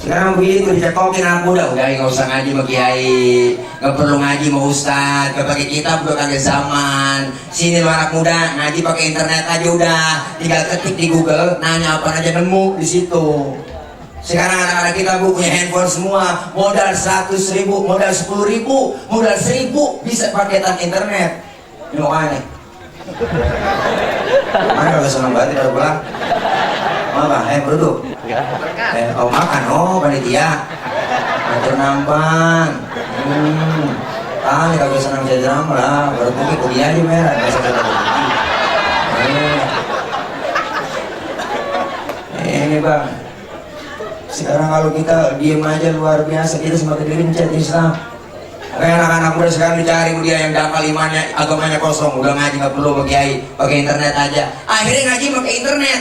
Sekarang begitu dicekokin anak muda, udah nggak usah ngaji sama kiai, nggak perlu ngaji sama ustad, nggak pakai kitab udah kagak zaman. Sini lo anak muda ngaji pakai internet aja udah, tinggal ketik di Google, nanya apa aja nemu di situ. Sekarang anak-anak kita punya handphone semua, modal 100.000, modal 10.000, modal 1.000 bisa paketan internet. Ini mau aneh. Mana kalau senang banget udah pulang? Apa? Berduk. Oh makan, oh panitia. Macam nampang. Ah, kalau senang jadi drama lah. Berarti kuliah aja merah. Masa kita berhenti. Ini bang. Sekarang kalau kita diem aja luar biasa, kita semakin dirincet Islam. Kayak anak-anak muda sekarang dicari dia yang dangkal imannya, agamanya kosong, udah ngaji nggak perlu pakai kiai, pakai internet aja. Akhirnya ngaji pakai internet,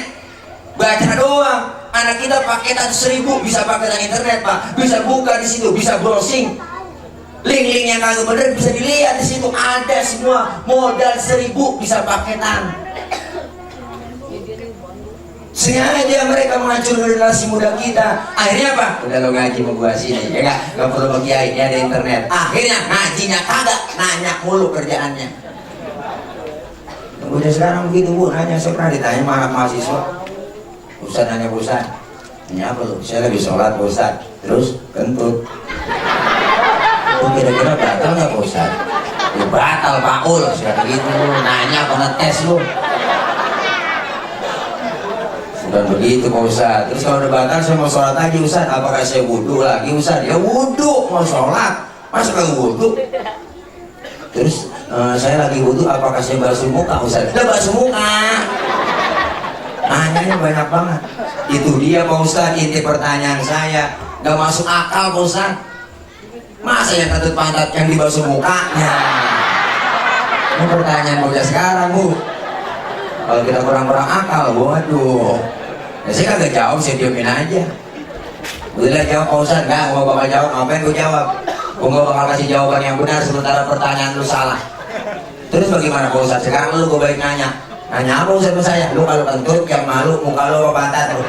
baca doang. Anak kita paketan 1.000 bisa paketan internet pak, bisa buka di situ, bisa browsing. Link-link yang kagak bener bisa dilihat di situ, ada semua. Modal 1.000 bisa paketan. Sengaja mereka menghancurkan generasi muda kita. Akhirnya apa? Udah lo ngaji sama gua sini, ya nggak perlu pakai kiai, ya ada internet. Akhirnya ngajinya kagak, nanya mulu kerjaannya. Udah sekarang begitu bu, nanya saya pernah ditanya sama anak mahasiswa. Ustaz nanya Ustaz, ini apa lu? Saya lagi sholat Ustaz, terus kentut. Lu kira-kira batal nggak Ustaz? Ya batal Pak Ul, seperti gitu. Nanya apa ngetes lu? Bukan begitu Pak Ustaz. Terus kalau udah batal saya mau sholat lagi Ustaz, apakah saya wudhu lagi Ustaz? Ya wudhu, mau sholat, masa kagak wudhu? Terus saya lagi wudhu, apakah saya basuh muka Ustaz? Udah basuh muka. Nanyanya banyak banget. Itu dia Pak Ustaz, inti pertanyaan saya. Gak masuk akal Pak Ustaz. Masa yang kentut pantat yang dibasuh mukanya? Ini pertanyaan bocah sekarang bu. Kalau kita kurang-kurang akal, waduh. Ya saya kagak jawab, saya diemin aja. Udah jawab Pak Ustaz, enggak, gua bakal jawab, ngapain gua jawab? Gua bakal kasih jawaban yang benar sementara pertanyaan lu salah. Terus bagaimana Pak Ustaz? Sekarang lu gua balik nanya. Nanya apa Ustaz sama saya? Lu kalau kentut yang malu, muka lu apa pantat lu?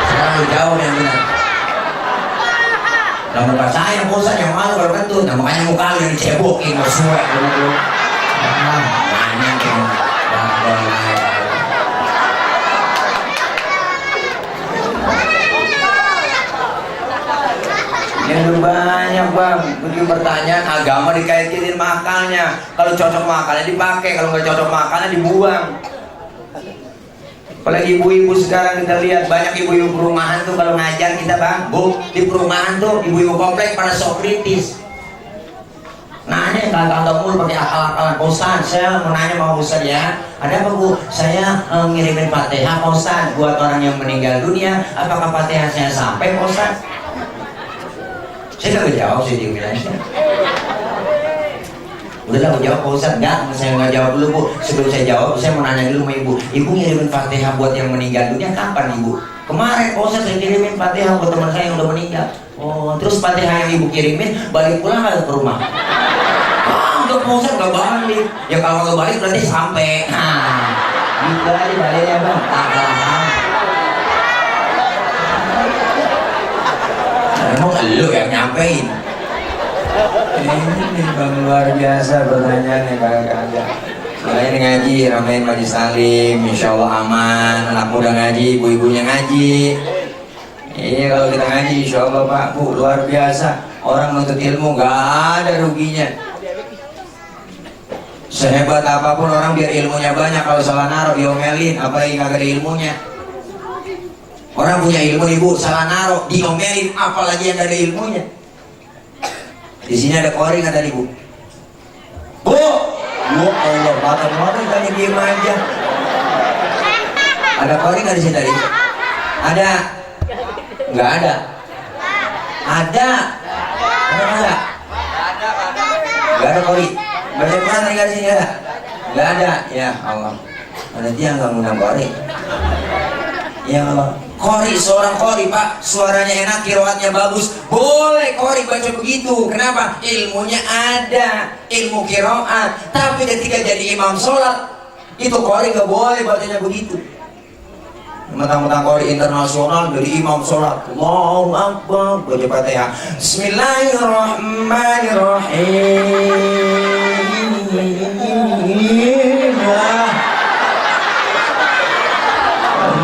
Sekarang lu jawab yang benar. Nah muka saya Pak Ustaz yang malu kalau kentut, nah makanya muka lu yang dicebokin, mau suek lu. Nanya tuh. Ya banyak bang, begitu pertanyaan agama dikaitin makannya. Kalau cocok makannya dipakai, kalau nggak cocok makannya dibuang. Apalagi ibu-ibu sekarang kita lihat banyak ibu-ibu perumahan tuh kalau ngajar kita bang, bu di perumahan tuh ibu-ibu komplek pada sok kritis. Nanya tante-tante mulu pakai akal-akalan. Ustaz, saya mau nanya sama Ustaz ya. Ada apa bu? Saya ngirimin Fatihah Ustaz buat orang yang meninggal dunia. Apakah Fatihah saya sampai Ustaz? Saya nggak jawab, saya diemin aja. Udahlah, aku jawab Pak Ustaz. Enggak, saya nggak jawab dulu bu. Sebelum saya jawab, saya mau nanya dulu sama ibu. Ibu ngirimin Fatihah buat yang meninggal dunia kapan ibu? Kemarin Pak Ustaz saya kirimin Fatihah buat teman saya yang udah meninggal. Oh, terus Fatihah yang ibu kirimin balik pulang nggak ke rumah? Ah, udah Pak Ustaz nggak balik. Ya kalau nggak balik berarti sampai. Nah, gitu aja baliknya bang. Emang lu yang nyampein. Ini bang luar biasa pertanyaannya kagak. Selain ngaji, ramein majlis salim, insya Allah aman. Anak muda ngaji, ibu-ibunya ngaji. Iya kalau kita ngaji, insya Allah Pak Bu luar biasa. Orang menuntut ilmu gak ada ruginya. Sehebat apapun orang biar ilmunya banyak, kalau salah naruh diomelin, apalagi kagak ada ilmunya. Orang punya ilmu ibu salah naruh diomelin, apalagi yang gak ada ilmunya. Di sini ada kori nggak tadi bu? Bu, bu Allah, mata tadi diem aja. Ada kori nggak di sini tadi? Ada? Nggak ada? Ada? Nggak? Nggak ada kori. Baca Quran nggak di sini ada? Nggak ada? Ya Allah. Mana dia nggak ngundang kori? Ya Allah. Kori, seorang kori pak, suaranya enak, kiroatnya bagus, boleh kori baca begitu. Kenapa? Ilmunya ada, ilmu kiroat. Tapi ketika jadi imam sholat, itu kori nggak boleh bacanya begitu. Mentang-mentang kori internasional jadi imam sholat, Allahu Akbar, baca Fatihah, Bismillahirrahmanirrahim.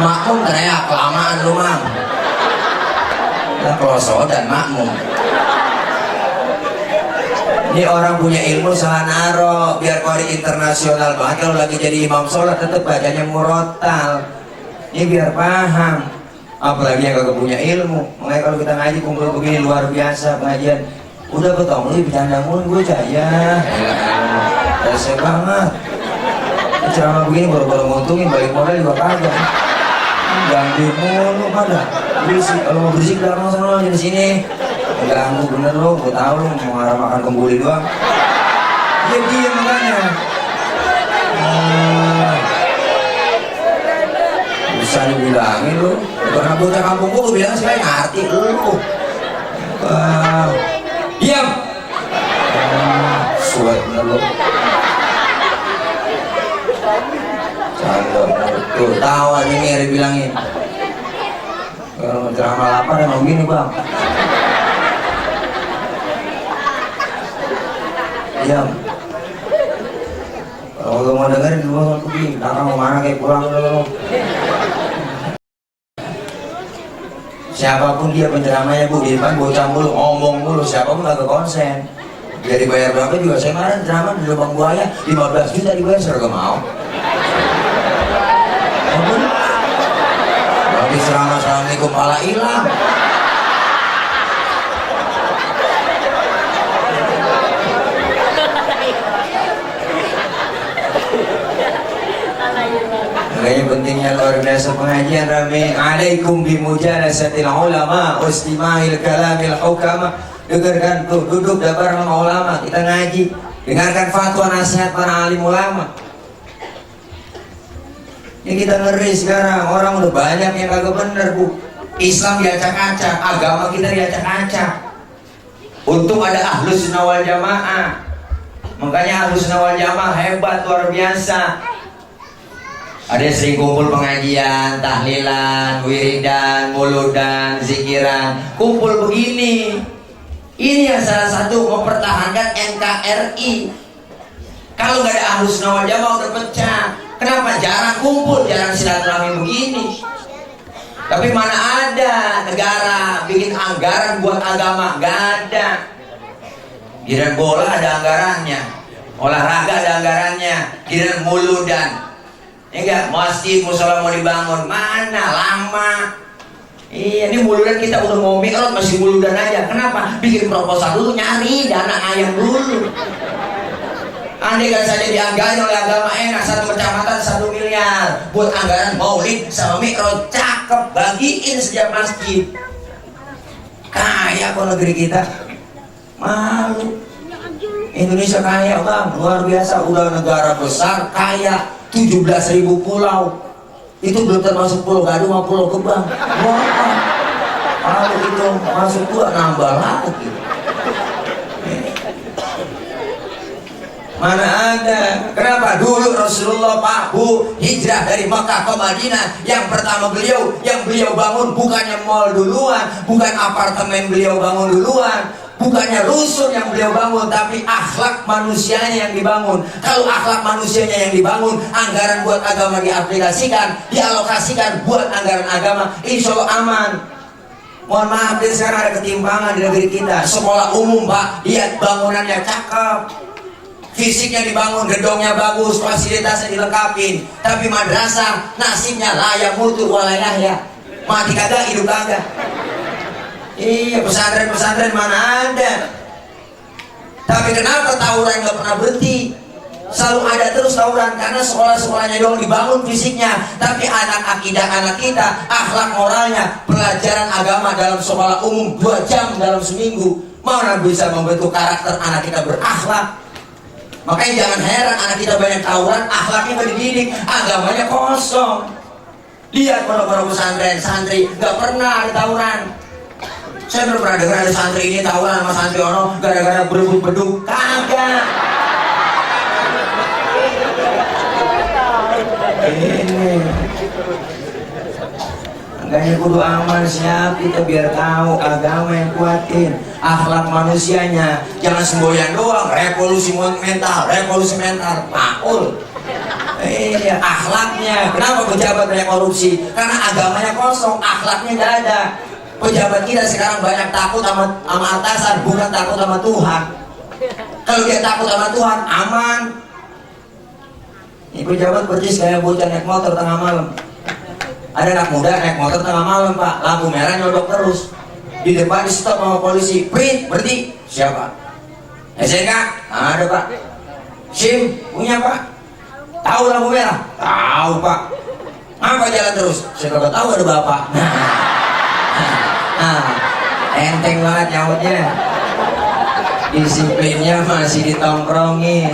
Makmum teriak kelamaan lu mang. Lah kloso dan makmum. Ini orang punya ilmu salah naro, biar kori internasional banget. Kalau lagi jadi imam sholat tetap bacanya murotal. Ini biar paham. Apalagi yang kagak punya ilmu. Makanya kalau kita ngaji kumpul begini luar biasa pengajian. Udah betong lu bercanda mulu gue caya. Rese banget. Ceramah begini baru-baru nguntungin, balik modal juga kagak. Ganggu mulu pada berisik. Kalau mau berisik belakang sana aja di sini. Ganggu bener lo, gue tahu lo mau ngarah makan kembuli doang. Dia makanya. Bisa dibilangin lo. Karena bocah kampung gue bilang sih ngerti lo. Diam. Suat bener lo. Tuh tawa nih ngeri bilangin. Kalau ceramah lapar emang gini bang. Diam. Kalau lu mau dengerin lu mau pergi. Kakak mau mana kayak pulang dulu. Siapapun dia penceramanya bu, di depan bocah mulu, ngomong mulu, siapapun agak konsen. Jadi bayar berapa juga. Saya kemarin ceramah di Lubang Buaya 15 juta dibayar, saya gak mau. Habis ceramah assalamualaikum pala hilang. Makanya pentingnya luar biasa pengajian rame. Alaikum bimujalasatil ulama wastima'il kalamil hukama. Dengarkan tuh, duduk bareng sama ulama, kita ngaji. Dengarkan fatwa nasihat para alim ulama. Ini kita ngeri sekarang, orang udah banyak yang kagak bener bu. Islam diacak-acak, agama kita diacak-acak. Untung ada Ahlus Sunnah wal Jamaah. Makanya Ahlus Sunnah wal Jamaah hebat, luar biasa. Ada yang sering kumpul pengajian, tahlilan, wiridan, muludan, zikiran. Kumpul begini. Ini yang salah satu mempertahankan NKRI. Kalau nggak ada Ahlus Sunnah wal Jamaah udah pecah. Kenapa? Jarang kumpul, jarang silaturahmi begini. Tapi mana ada negara bikin anggaran buat agama, gak ada. Giliran bola ada anggarannya, olahraga ada anggarannya, giliran muludan. Ya enggak, masjid, musola mau dibangun, mana lama. Iya, ini muludan kita udah mau mikrot masih muludan aja. Kenapa? Bikin proposal dulu, nyari dana ayam dulu. Andai kan saja dianggarin oleh agama enak, satu kecamatan 1 miliar buat anggaran maulid sama mikro, cakep, bagiin setiap masjid. Kaya kok negeri kita. Malu. Indonesia kaya bang, luar biasa. Udah negara besar, kaya, 17.000 pulau. Itu belum termasuk Pulau Gadung sama Pulau Gebang. Wah, kalau itu masuk gua nambah lagi. Mana ada? Kenapa? Dulu Rasulullah Pak Bu hijrah dari Mekah ke Madinah. Yang pertama yang beliau bangun bukannya mall duluan, bukan apartemen beliau bangun duluan, bukannya rusun yang beliau bangun, tapi akhlak manusianya yang dibangun. Kalau akhlak manusianya yang dibangun, anggaran buat agama diaplikasikan, dialokasikan buat anggaran agama, insya Allah aman. Mohon maaf, sekarang ada ketimpangan di negeri kita. Sekolah umum Pak, lihat bangunannya cakep, fisiknya dibangun, gedongnya bagus, fasilitasnya dilengkapi. Tapi madrasah nasibnya layak mutu walayah ya. Mati kagak, hidup kagak. Iya, pesantren-pesantren mana ada. Tapi kenapa tawuran gak pernah berhenti? Selalu ada terus tawuran, karena sekolah-sekolahnya doang dibangun fisiknya, tapi anak akidah anak kita, akhlak moralnya, pelajaran agama dalam sekolah umum 2 jam dalam seminggu, mana bisa membentuk karakter anak kita berakhlak. Makanya jangan heran anak kita banyak tawuran, akhlaknya nggak dididik, agamanya kosong. Lihat pondok-pondok pesantren, santri nggak pernah ada tawuran. Saya belum pernah dengar ada santri ini tawuran sama santri ono gara-gara berebut beduk, kagak. Ini makanya kudu aman siap kita biar tahu agama yang kuatin akhlak manusianya, jangan semboyan doang revolusi mental makul. Iya, akhlaknya. Kenapa pejabat banyak korupsi? Karena agamanya kosong, akhlaknya nggak ada. Pejabat kita sekarang banyak takut sama atasan, bukan takut sama Tuhan. Kalau dia takut sama Tuhan, aman. Ini pejabat persis kayak bocah naik motor tengah malam. Ada anak muda naik motor tengah malam, Pak, lampu merah nyodok terus. Di depan di stop sama polisi, print, berhenti. Siapa? SNK? Ada, Pak. SIM? Punya, Pak. Tahu lampu merah? Tahu, Pak. Apa jalan terus? Saya kagak tahu, ada bapak. Enteng banget nyautnya. Disiplinnya masih ditongkrongin.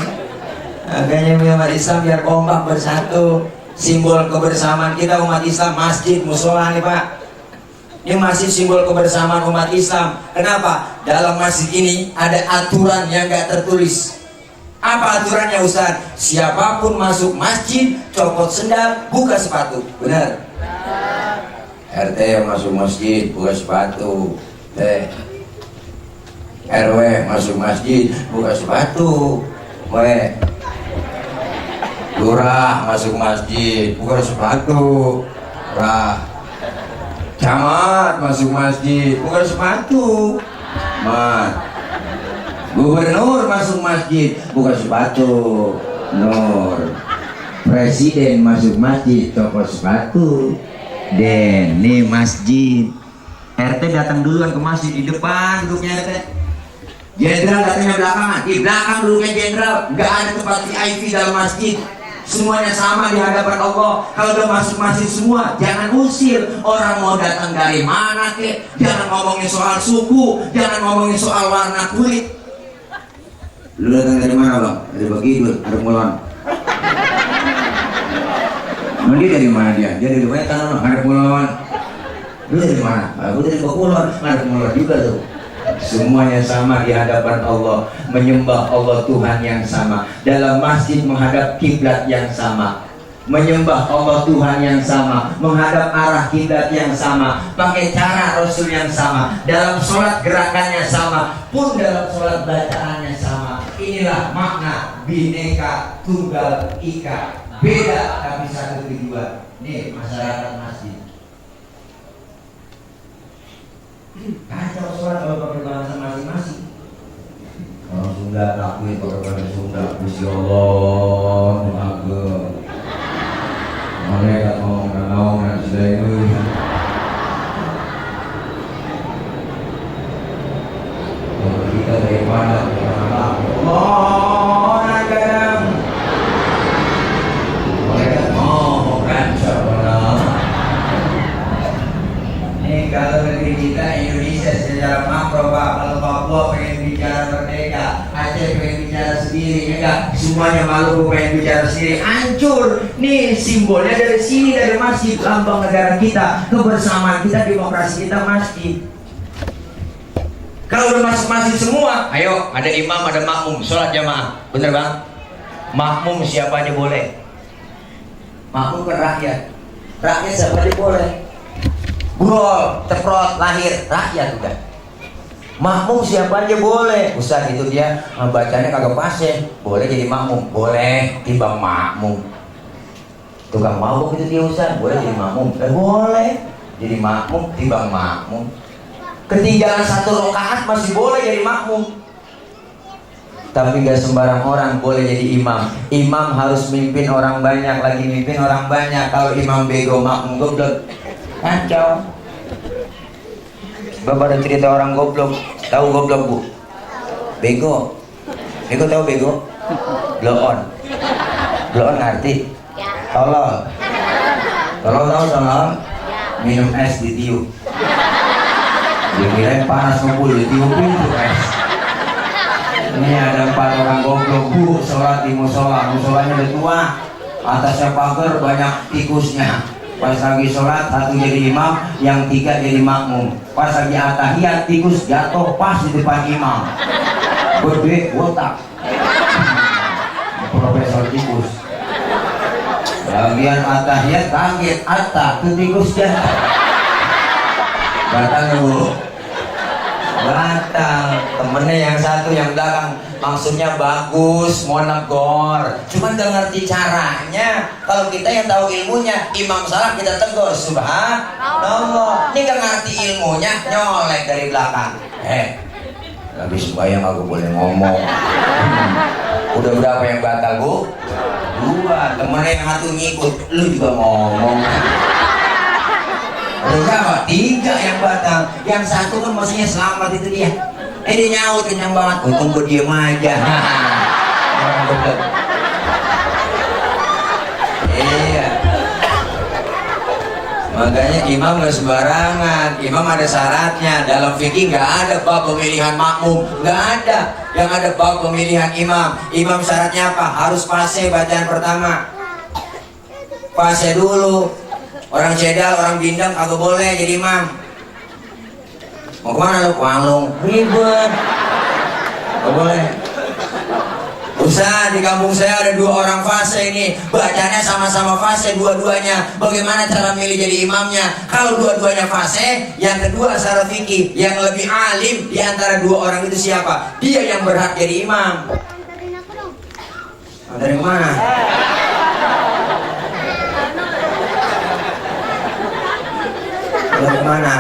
Makanya umat Islam biar kompak bersatu. Simbol kebersamaan kita umat Islam masjid, musola nih, Pak. Ini masih simbol kebersamaan umat Islam. Kenapa? Dalam masjid ini ada aturan yang gak tertulis. Apa aturannya, Ustaz? Siapapun masuk masjid, copot sendal, buka sepatu. Benar? RT yang masuk masjid, buka sepatu. RW masuk masjid, buka sepatu. Lurah masuk masjid, buka sepatu. Lurah. Camat masuk masjid, buka sepatu. Gubernur masuk masjid, buka sepatu. Nur. Presiden masuk masjid, copot sepatu. Den, nih masjid. RT datang duluan ke masjid, di depan duduknya RT. Jenderal datangnya belakangan, di belakang duduknya jenderal. Nggak ada tempat VIP dalam masjid. Semuanya sama di hadapan Allah. Kalau udah masuk masjid semua, jangan usir. Orang mau datang dari mana kek. Jangan ngomongin soal suku, jangan ngomongin soal warna kulit. Lu datang dari mana, Bang? Dari Bagidul, ada Mulon. Dia dari mana dia? Dia dari Wetan, ada Mulon. Lu dari mana? Aku dari Bakulon, ada Mulon juga tuh. Semuanya sama di hadapan Allah, menyembah Allah Tuhan yang sama. Dalam masjid menghadap kiblat yang sama, menyembah Allah Tuhan yang sama, menghadap arah kiblat yang sama, pakai cara Rasul yang sama, dalam sholat gerakannya sama, pun dalam sholat bacaannya sama. Inilah makna Bhinneka Tunggal Ika, beda tapi satu tujuan. Nih masyarakat masjid. Kacau sholat kalau pakai bahasa masing-masing. Orang Sunda lakuin pakai bahasa Sunda. Gusti Allah, Ageng. Mereka ngomong dan ngomong dan sudah itu. Kalau kita daripada Allah, kadang mereka ngomong rancang benar. Nih kalau negeri kita Indonesia secara makro, Pak, kalau Papua pengen bicara merdeka, Aceh pengen bicara sendiri, enggak, semuanya Maluku pengen bicara sendiri, hancur. Nih simbolnya dari sini, dari masjid, lambang negara kita, kebersamaan kita, demokrasi kita masjid. Kalau udah masuk masjid semua, ayo ada imam, ada makmum, sholat jamaah, bener Bang? Makmum siapa aja boleh. Makmum kan rakyat, rakyat siapa aja boleh. Burol, ceprot, lahir, rakyat udah. Makmum siapa aja boleh. Ustaz itu dia bacanya kagak pas ya. Boleh jadi makmum, boleh timbang makmum. Tukang mabuk itu dia Ustaz, boleh jadi makmum. Boleh jadi makmum timbang makmum. Ketinggalan satu rakaat masih boleh jadi makmum. Tapi gak sembarang orang boleh jadi imam. Imam harus mimpin orang banyak, lagi mimpin orang banyak. Kalau imam bego, makmum goblok, kacau. Bapak ada cerita orang goblok. Tahu goblok, Bu? Bego. Bego tahu bego? Blow on. Blow on ngerti? Tolol. Tolol tahu tolol? Minum es ditiup. Dia kira panas ngumpul ditiupin tuh es. Ini ada 4 orang goblok bu sholat di musola, musolanya udah tua, atasnya pagar banyak tikusnya. Pas lagi sholat satu jadi imam, yang 3 jadi makmum. Pas lagi atahiyat tikus jatuh pas di depan imam. Gede botak. Profesor tikus. Bagian atahiyat kaget, tuh tikus jatuh. Batang dulu. Batal. Temennya yang satu yang belakang maksudnya bagus, mau negor, cuman gak ngerti caranya. Kalau kita yang tahu ilmunya, imam salah kita tegur, subhanallah. Ini gak ngerti ilmunya, nyolek dari belakang. Lagi sembahyang aku boleh ngomong. Udah berapa yang batal bu? 2. Temennya yang satu ngikut, lu juga ngomong. Udah berapa? 3 yang batal. Yang satu kan maksudnya selamat itu dia. Dia nyaut kenyang banget. Untung gue diem aja. Iya. Makanya imam gak sembarangan. Imam ada syaratnya. Dalam fikih gak ada bab pemilihan makmum. Gak ada. Yang ada bab pemilihan imam. Imam syaratnya apa? Harus fase bacaan pertama. Fase dulu. Orang cedal, orang bindang kagak boleh jadi imam. Mau kemana lu? Walung. Ribet. Gak boleh. Ustaz, di kampung saya ada 2 orang fase ini. Bacanya sama-sama fase dua-duanya. Bagaimana cara milih jadi imamnya? Kalau dua-duanya fase, yang kedua syarat fikih, yang lebih alim di antara 2 orang itu siapa? Dia yang berhak jadi imam. Dari mana? Dari mana?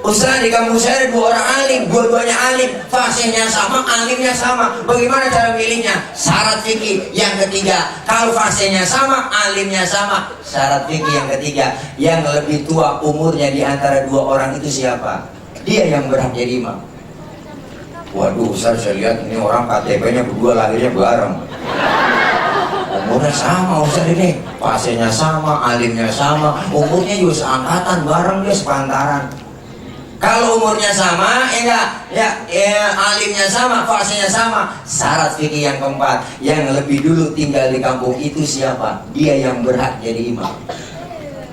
Ustaz, di kampung saya ada 2 orang alim, dua-duanya alim, fasenya sama, alimnya sama. Bagaimana cara milihnya? Syarat fikih. Yang ketiga, kalau fasenya sama, alimnya sama, syarat fikih yang ketiga, yang lebih tua umurnya di antara 2 orang itu siapa? Dia yang berhak jadi imam. Waduh Ustaz, saya lihat ini orang KTP-nya berdua, lahirnya bareng. Umurnya sama Ustaz ini, fasenya sama, alimnya sama, umurnya juga seangkatan, bareng dia sepantaran. Kalau umurnya sama, alimnya sama, fasenya sama, syarat fikih yang keempat, yang lebih dulu tinggal di kampung itu siapa? Dia yang berhak jadi imam.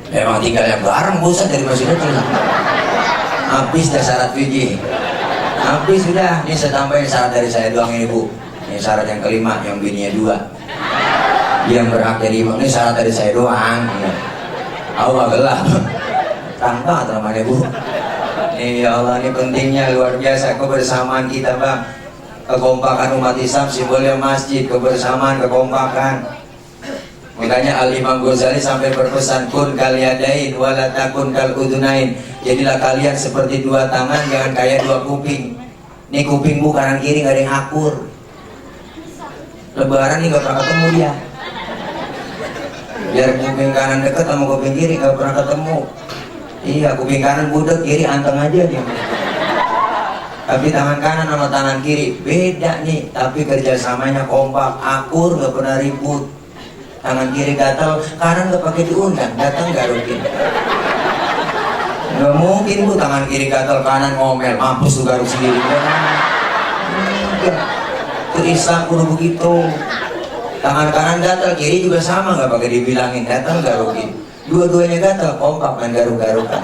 Memang tinggalnya bareng bosan dari masih kecil. Habis dah syarat fikih. Habis sudah. Ini saya tambahin syarat dari saya doang ini bu. Ini syarat yang kelima, yang bininya 2. Dia yang berhak jadi imam. Ini syarat dari saya doang. Allah gelap. Tambah namanya bu. Ya Allah, ini pentingnya luar biasa kebersamaan kita bang. Kekompakan umat Islam simbolnya masjid, kebersamaan, kekompakan. Makanya Al-Imam Ghazali sampai berpesan, kun kal yadain wala takun kal udunain. Jadilah kalian seperti 2 tangan, jangan kayak 2 kuping. Ini kuping bu kanan kiri gak ada yang akur. Lebaran nih gak pernah ketemu dia. Biar kuping kanan deket sama kuping kiri gak pernah ketemu. Iya, kuping kanan budek, kiri anteng aja dia. Tapi tangan kanan sama tangan kiri beda nih, tapi kerjasamanya kompak, akur, gak pernah ribut. Tangan kiri gatal, kanan gak pakai diundang, datang gak rutin. Gak mungkin bu, tangan kiri gatal, kanan ngomel, mampus tuh garuk sendiri. Itu Islam kudu begitu. Tangan kanan gatal, kiri juga sama, gak pakai dibilangin, datang gak rutin. Dua-duanya gatal, kompak dan garuk-garukan.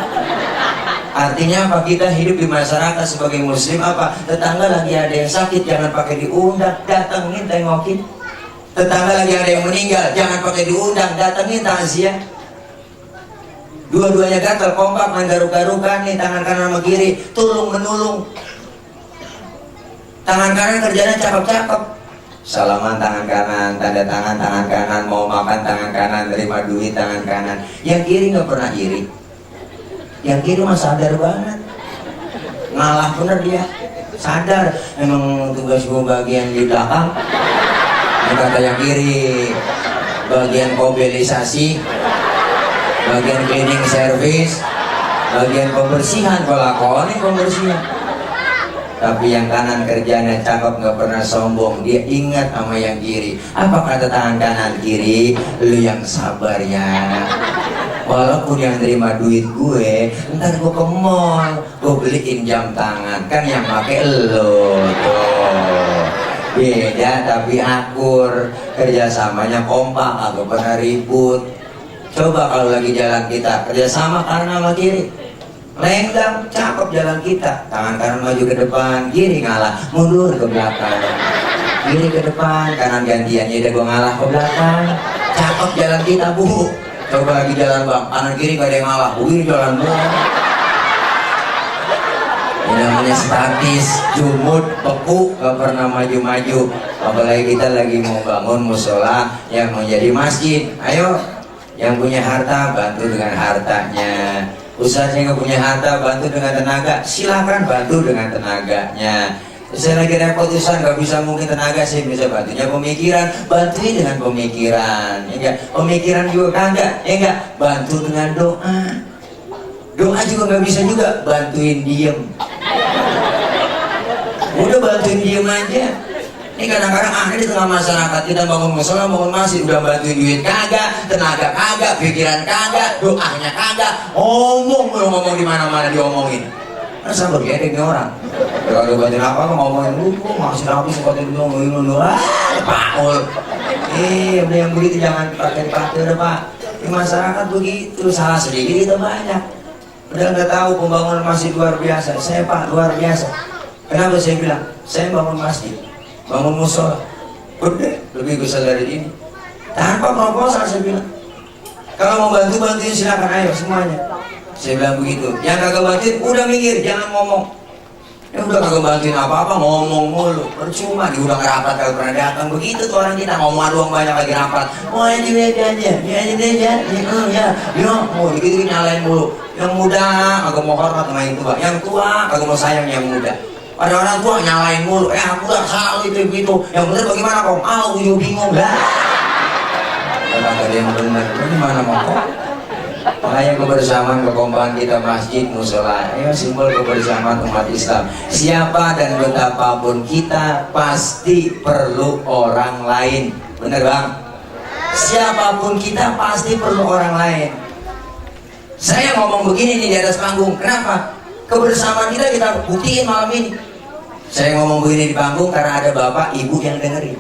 Artinya apa? Kita hidup di masyarakat sebagai muslim apa? Tetangga lagi ada yang sakit, jangan pakai diundang, datengin, tengokin. Tetangga lagi ada yang meninggal, jangan pakai diundang, datengin, takziah. Dua-duanya gatal, kompak dan garuk-garukan nih, tangan kanan sama kiri, tulung menulung. Tangan kanan kerjanya cakep-cakep. Salaman tangan kanan, tanda tangan kanan, mau makan tangan kanan, terima duit tangan kanan. Yang kiri nggak pernah iri. Yang kiri mah sadar banget, ngalah bener dia, sadar. Emang tugas gue bagian di belakang. Ini kata yang kiri, bagian mobilisasi, bagian cleaning service, bagian pembersihan. Kalau ini pembersihan. Tapi yang kanan kerjanya cakep, nggak pernah sombong. Dia ingat sama yang kiri. Apa kata tangan kanan kiri? Lu yang sabar ya. Walaupun yang terima duit gue, ntar gue ke mall, gue beliin jam tangan, kan yang pakai lo tuh. Beda tapi akur, kerjasamanya kompak, agak pernah ribut. Coba kalau lagi jalan kita kerjasama kanan sama kiri, lenggang, cakep jalan kita. Tangan kanan maju ke depan, kiri ngalah, mundur ke belakang. Kiri ke depan, kanan gantiannya udah gue ngalah ke belakang. Cakep jalan kita, Bu. Coba lagi jalan bang, kanan kiri gak ada yang ngalah, wih jalan bang. Ini namanya statis, jumud, beku, gak pernah maju-maju. Apalagi kita lagi mau bangun musola yang menjadi masjid. Ayo, yang punya harta bantu dengan hartanya. Usaha yang gak punya harta bantu dengan tenaga, silakan bantu dengan tenaganya. Saya lagi repot usaha nggak bisa mungkin tenaga, saya bisa bantunya pemikiran, bantuin dengan pemikiran, ya enggak? Pemikiran juga kagak, ya enggak? Bantu dengan doa. Doa juga nggak bisa juga, bantuin diem. Udah bantuin diem aja. Ini kadang-kadang aneh di tengah masyarakat, kita bangun musola, bangun masjid, udah bantuin duit kagak, tenaga kagak, pikiran kagak, doanya kagak, ngomong di mana-mana diomongin. Masa bergedek nih orang. Kalau bantuin apa ngomongin lu, masih rapi seperti itu ngomongin lu, Paul. Udah yang begitu jangan pakai udah Pak. Di masyarakat begitu, salah sedikit itu banyak. Udah nggak tahu pembangunan masjid luar biasa. Saya Pak luar biasa. Kenapa saya bilang? Saya bangun masjid, bangun musola, udah lebih besar dari ini. Tanpa proposal saya bilang. Kalau mau bantuin silakan, ayo semuanya. Saya bilang begitu. Yang kagak bantuin udah minggir, jangan ngomong. Ya udah kagak bantuin apa-apa, ngomong mulu. Percuma, di udah rapat kagak pernah datang. Begitu tuh orang kita ngomong doang banyak lagi rapat. Mau ini aja, ya, mau gitu nyalain mulu. Yang muda kagak mau hormat sama yang tua, yang tua kagak mau sayang yang muda. Pada orang tua nyalain mulu. Aku udah salah itu gitu. Yang bener bagaimana kok? Aku bingung lah. Kalau ada yang benar, gimana mau kok? Makanya kebersamaan kekompakan kita masjid musola, ya simbol kebersamaan umat Islam. Siapa dan betapapun kita pasti perlu orang lain, bener bang? Siapapun kita pasti perlu orang lain. Saya ngomong begini nih di atas panggung, kenapa? Kebersamaan kita buktiin malam ini. Saya ngomong begini di panggung karena ada bapak ibu yang dengerin.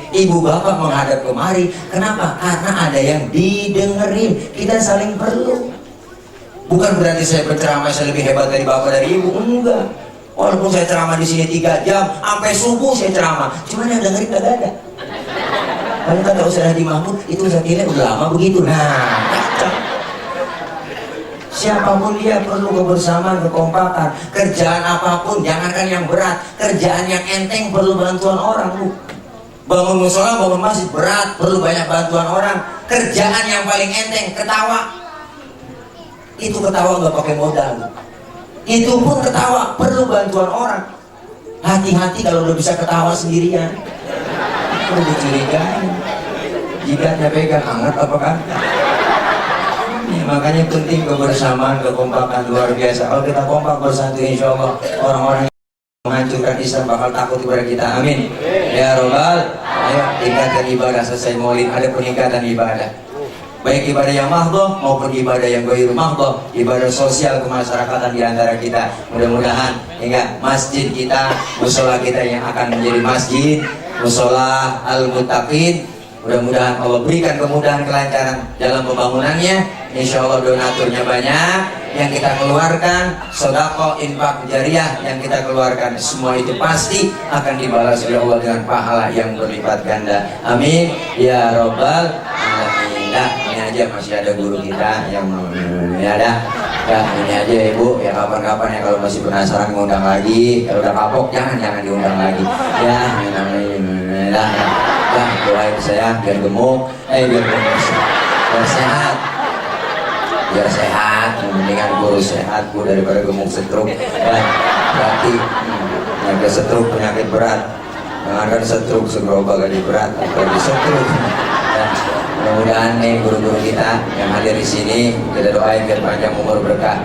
Ibu bapak menghadap kemari, kenapa? Karena ada yang didengerin. Kita saling perlu. Bukan berarti saya berceramah saya lebih hebat dari bapak dari ibu, enggak. Walaupun saya ceramah di sini 3 jam, sampai subuh saya ceramah, cuman yang dengerin gak ada. Kalau kata Ustaz Hadi Mahmud, itu saya kira udah lama begitu. Nah, kacau. Siapapun dia perlu kebersamaan, kekompakan. Kerjaan apapun, jangankan yang berat, kerjaan yang enteng perlu bantuan orang, Bu. Bangun musola, bangun masjid berat, perlu banyak bantuan orang. Kerjaan yang paling enteng, ketawa. Itu ketawa nggak pakai modal. Itu pun ketawa, perlu bantuan orang. Hati-hati kalau udah bisa ketawa sendirian. Perlu dicurigai. Jika pegang hangat apa kan? Makanya penting kebersamaan, kekompakan luar biasa. Kalau kita kompak bersatu, insya Allah orang-orang menghancurkan Islam bakal takut kepada kita. Amin ya robbal. Ayo tingkatkan ibadah. Selesai maulid ada peningkatan ibadah, baik ibadah yang mahdoh maupun ibadah yang ghairu mahdoh, ibadah sosial kemasyarakatan di antara kita. Mudah-mudahan hingga masjid kita, musola kita yang akan menjadi masjid musola al-muttaqin, mudah-mudahan Allah berikan kemudahan kelancaran dalam pembangunannya. Insya Allah donaturnya banyak, yang kita keluarkan, sedekah, infak jariah yang kita keluarkan, semua itu pasti akan dibalas oleh Allah dengan pahala yang berlipat ganda. Amin ya robbal alamin. Nah, ini aja masih ada guru kita yang ini ada. Ya ini aja ibu, ya kapan-kapan ya kalau masih penasaran ngundang lagi. Kalau udah kapok jangan diundang lagi. Ya ini namanya doain saya biar gemuk, biar sehat. Biar sehat, mendingan guru sehat bu daripada gemuk stroke. Ya, berarti penyakit stroke penyakit berat. Jangankan stroke segerobak gaji berat, apalagi stroke. Ya, mudah-mudahan nih guru-guru kita yang hadir di sini kita doain biar panjang umur berkah.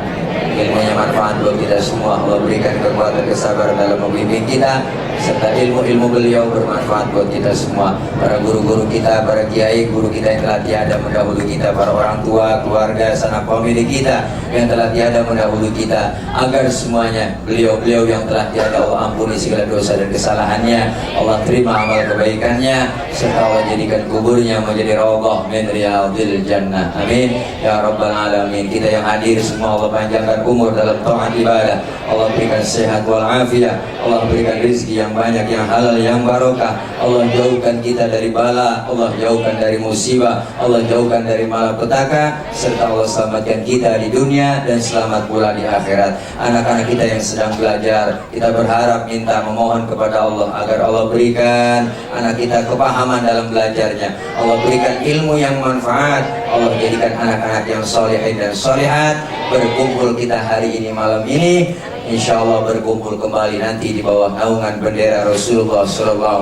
ilmunya manfaat buat kita semua. Allah berikan kekuatan kesabaran dalam membimbing kita, serta ilmu-ilmu beliau bermanfaat buat kita semua. Para guru-guru kita, para kiai, guru kita yang telah tiada mendahului kita, para orang tua, keluarga, sanak famili kita yang telah tiada mendahului kita, agar semuanya beliau-beliau yang telah tiada Allah ampuni segala dosa dan kesalahannya, Allah terima amal kebaikannya, serta Allah jadikan kuburnya menjadi raudhah min riyadil jannah. Amin ya rabbal alamin. Kita yang hadir semua Allah panjangkan umur dalam taat ibadah, Allah berikan sehat wal afiat, Allah berikan rezeki yang banyak, yang halal, yang barokah. Allah jauhkan kita dari bala, Allah jauhkan dari musibah, Allah jauhkan dari malapetaka, serta Allah selamatkan kita di dunia dan selamat pula di akhirat. Anak-anak kita yang sedang belajar, kita berharap, minta, memohon kepada Allah agar Allah berikan anak kita kepahaman dalam belajarnya, Allah berikan ilmu yang manfaat, Allah jadikan anak-anak yang solehin dan solehat. Berkumpul kita hari ini, malam ini, insya Allah berkumpul kembali nanti di bawah naungan bendera Rasulullah SAW.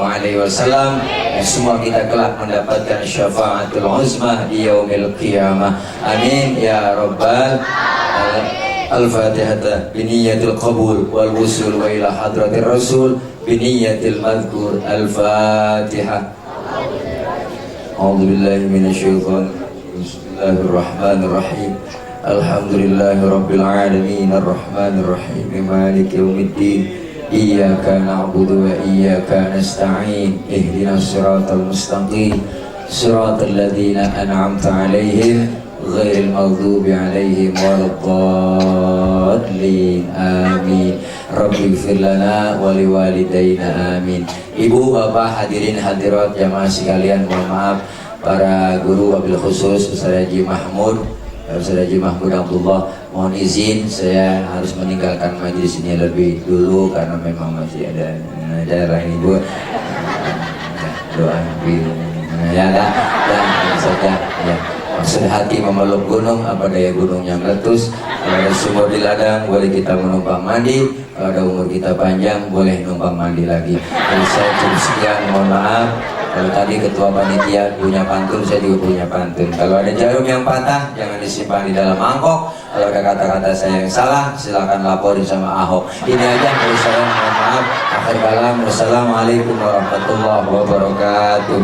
Dan semua kita kelak mendapatkan syafaatul uzma di yaumil qiyamah. Amin ya rabbal Al-Fatihah biniyatil qabul wal wusul wa ila hadratir rasul biniyatil madhkur. Al-Fatihah. A'udzu billahi minasyaitonir rajim. Bismillahirrahmanirrahim. Alhamdulillahi rabbil alamin arrahmanir rahim maliki yaumiddin iyyaka na'budu wa iyyaka nasta'in ihdinas siratal mustaqim siratal ladzina an'amta 'alaihim ghairil maghdubi 'alaihim waladdallin. Amin. Rabbi ighfir lana wa liwalidayna. Amin. Ibu, bapak, hadirin hadirat jamaah sekalian, mohon maaf para guru, wabil khusus Ustaz Haji Mahmud, Ustaz Haji Mahmud Abdullah, mohon izin saya harus meninggalkan majelis ini lebih dulu karena memang masih ada acara ini Bu. Doa ya dan saja ya. Maksud hati memeluk gunung, apa daya gunungnya meletus. Kalau ada sumur di ladang boleh kita menumpang mandi, kalau ada umur kita panjang boleh numpang mandi lagi. Jadi saya cukup sekian, mohon maaf. Kalau tadi ketua panitia punya pantun, saya juga punya pantun. Kalau ada jarum yang patah, jangan disimpan di dalam mangkok. Kalau ada kata-kata saya yang salah, silakan laporin sama Ahok. Ini aja dari saya, mohon maaf. Akhir kalam, wassalamualaikum warahmatullahi wabarakatuh.